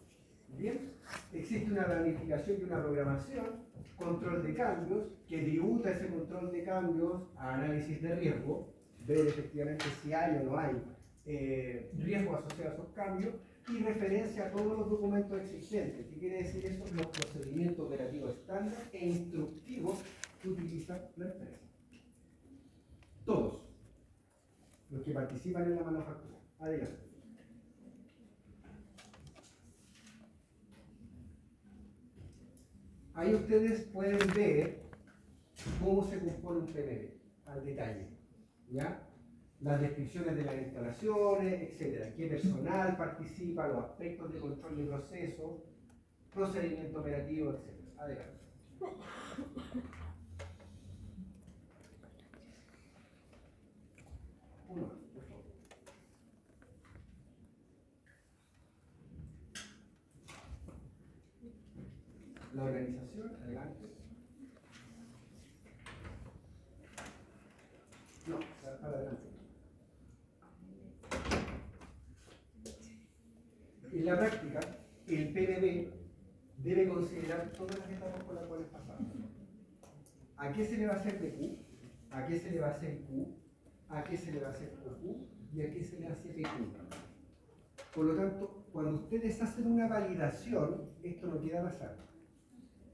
Speaker 1: Bien, existe una planificación y una programación, control de cambios, que tributa ese control de cambios a análisis de riesgo, ver efectivamente si hay o no hay riesgo asociado a esos cambios, y referencia a todos los documentos existentes. ¿Qué quiere decir eso? Los procedimientos operativos estándar e instructivos que utiliza la empresa. Todos los que participan en la manufactura. Adelante. Ahí ustedes pueden ver cómo se compone un PMB al detalle, ¿ya? Las descripciones de las instalaciones, etcétera, qué personal participa, los aspectos de control de proceso, procedimiento operativo, etcétera. Adelante. Uno más, por favor. La organización, adelante. No, adelante. En la práctica, el PDB debe considerar todas las etapas por las cuales pasamos. ¿A qué se le va a hacer PQ? ¿A qué se le va a hacer Q? ¿A qué se le va a hacer OQ? ¿Y a qué se le hace PQ? Por lo tanto, cuando ustedes hacen una validación, esto no queda al azar.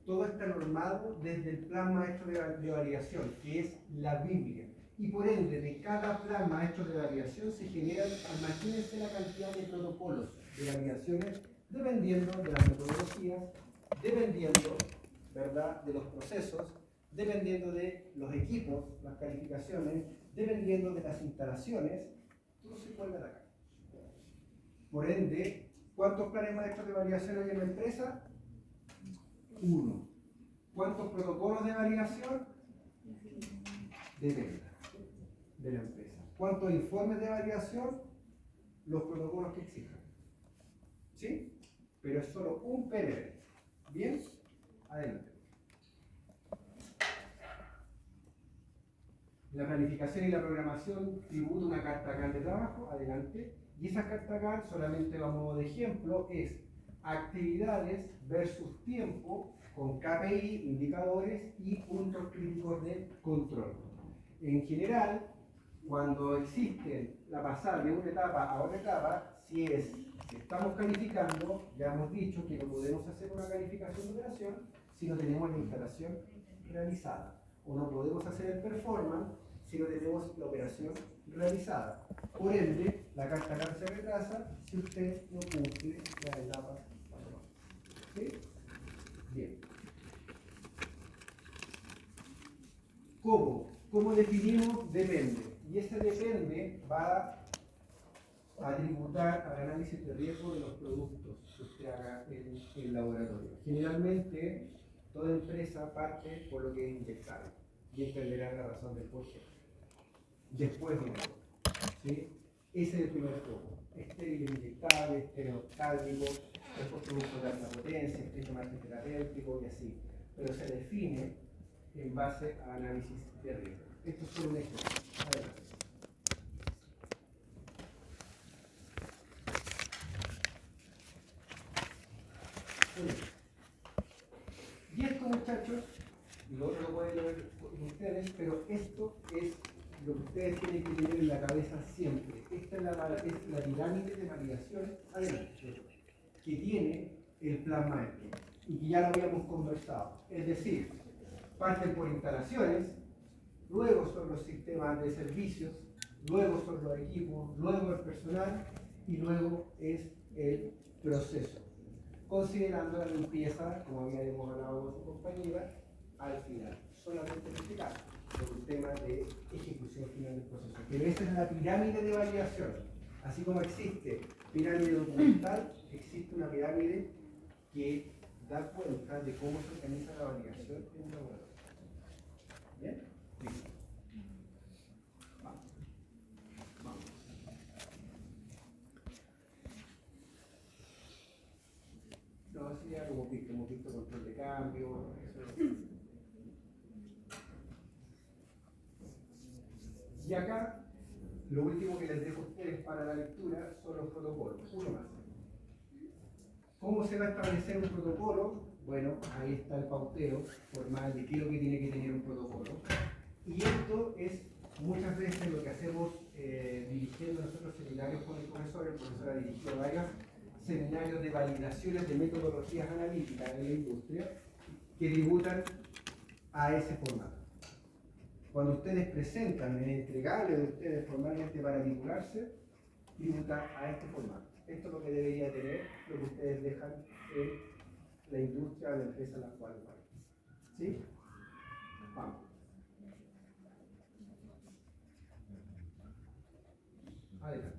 Speaker 1: Todo está normado desde el plan maestro de validación, que es la Biblia. Y por ende, de cada plan maestro de validación se generan, imagínense la cantidad de protocolos de validaciones, dependiendo de las metodologías, dependiendo, ¿verdad?, de los procesos, dependiendo de los equipos, las calificaciones, dependiendo de las instalaciones, todo se cuelga de acá. Por ende, ¿cuántos planes maestros de validación hay en la empresa? 1. ¿Cuántos protocolos de validación? Depende de la empresa. ¿Cuántos informes de validación? Los protocolos que exijan. ¿Sí? Pero es solo un PDB. ¿Bien? Adelante. La planificación y la programación tributa una carta CAN de trabajo. Adelante. Y esa carta CAN, solamente a modo de ejemplo, es actividades versus tiempo con KPI, indicadores y puntos críticos de control. En general, cuando existe la pasada de una etapa a otra etapa, si estamos calificando, ya hemos dicho que no podemos hacer una calificación de operación si no tenemos la instalación realizada, o no podemos hacer el performance si no tenemos la operación realizada. Por ende, la carta CAN se retrasa si usted no cumple las etapas. ¿Sí? Bien. ¿Cómo definimos? Depende. Y ese depende va a tributar al análisis de riesgo de los productos que usted haga en el laboratorio. Generalmente, toda empresa parte por lo que es inyectable y entenderá la razón del por qué. Después viene, ¿sí? Ese es el primer foco. Estéril inyectable, estereoftálmico, después productos de alta potencia, estrecho margen terapéutico y así. Pero se define en base a análisis de riesgo. Esto es solo un ejemplo. Adelante. Y esto, muchachos, lo otro lo pueden ver ustedes, pero esto es lo que ustedes tienen que tener en la cabeza siempre. Esta es la pirámide de validaciones que tiene el plan maestro y que ya lo habíamos conversado. Es decir, parten por instalaciones, luego son los sistemas de servicios, luego son los equipos, luego el personal y luego es el proceso, considerando la limpieza, como habíamos hablado con su compañera, al final. Solamente en este caso, por un tema de ejecución final del proceso. Pero esa es la pirámide de validación. Así como existe pirámide documental, existe una pirámide que da cuenta de cómo se organiza la validación en un laboratorio. ¿Bien? Listo. Vamos. Vamos. No, eso ya lo hemos visto control de cambio, eso. Y acá, lo último que les dejo a ustedes para la lectura son los protocolos. Uno más. ¿Cómo se va a establecer un protocolo? Bueno, ahí está el pauteo formal de qué es lo que tiene que tener un protocolo. Y esto es muchas veces lo que hacemos dirigiendo nosotros seminarios con el profesor ha dirigido varios seminarios de validaciones de metodologías analíticas en la industria que tributan a ese formato. Cuando ustedes presentan el entregable de ustedes formalmente para vincularse, tributa a este formato. Esto es lo que debería tener lo que ustedes dejan en la industria o la empresa en la cual van. ¿Sí? Vamos. Adelante.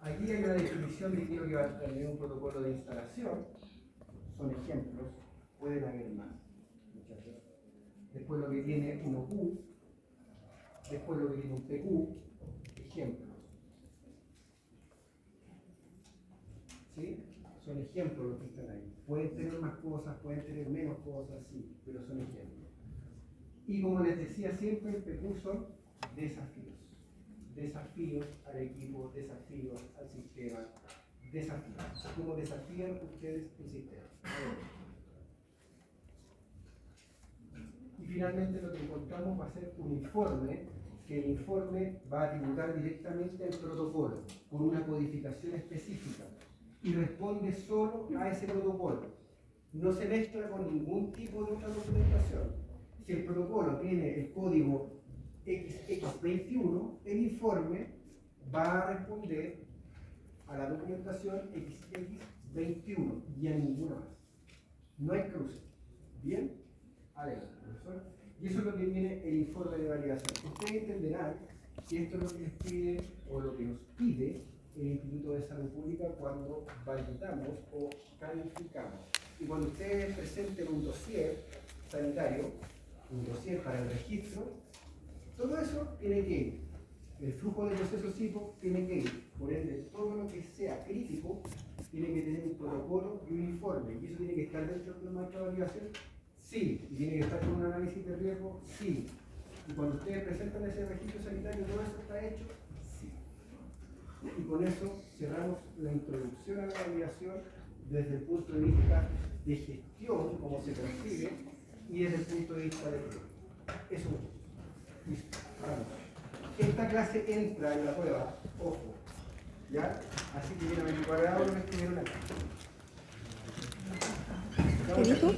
Speaker 1: Aquí hay una definición de qué es lo que va a tener un protocolo de instalación. Son ejemplos, pueden haber más. Muchachos. Después lo que tiene un OQ, después lo que tiene un PQ, ejemplos. ¿Sí? Son ejemplos los que están ahí. Pueden tener más cosas, pueden tener menos cosas, sí, pero son ejemplos. Y como les decía siempre, el PQ son desafíos. Desafíos al equipo, desafíos al sistema, desafíos. ¿Cómo desafían ustedes el sistema? Y finalmente lo que encontramos va a ser un informe, que el informe va a tributar directamente al protocolo, con una codificación específica, y responde solo a ese protocolo. No se mezcla con ningún tipo de otra documentación. Si el protocolo tiene el código XX21, el informe va a responder a la documentación XX21 y a ninguna más. No hay cruce. ¿Bien? Adelante, profesor. Y eso es lo que viene el informe de validación. Ustedes entenderán que esto es lo que les pide o lo que nos pide el Instituto de Salud Pública cuando validamos o calificamos. Y cuando ustedes presenten un dossier sanitario, un dossier para el registro, todo eso tiene que ir. El flujo de procesos CIPO tiene que ir. Por ende, todo lo que sea crítico tiene que tener un protocolo y un informe. ¿Y eso tiene que estar dentro de una marca de validación? Sí. ¿Y tiene que estar con un análisis de riesgo? Sí. ¿Y cuando ustedes presentan ese registro sanitario, todo eso está hecho? Sí. Y con eso cerramos la introducción a la validación desde el punto de vista de gestión, como se percibe, y desde el punto de vista de riesgo. Eso es. Listo. Vamos. Esta clase entra en la prueba, ojo, ¿ya? Así que viene 24 horas lo que estuvieron acá.
Speaker 3: ¿Qué dijo?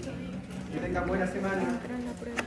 Speaker 1: Que tengan buena semana.
Speaker 3: Entra en la prueba.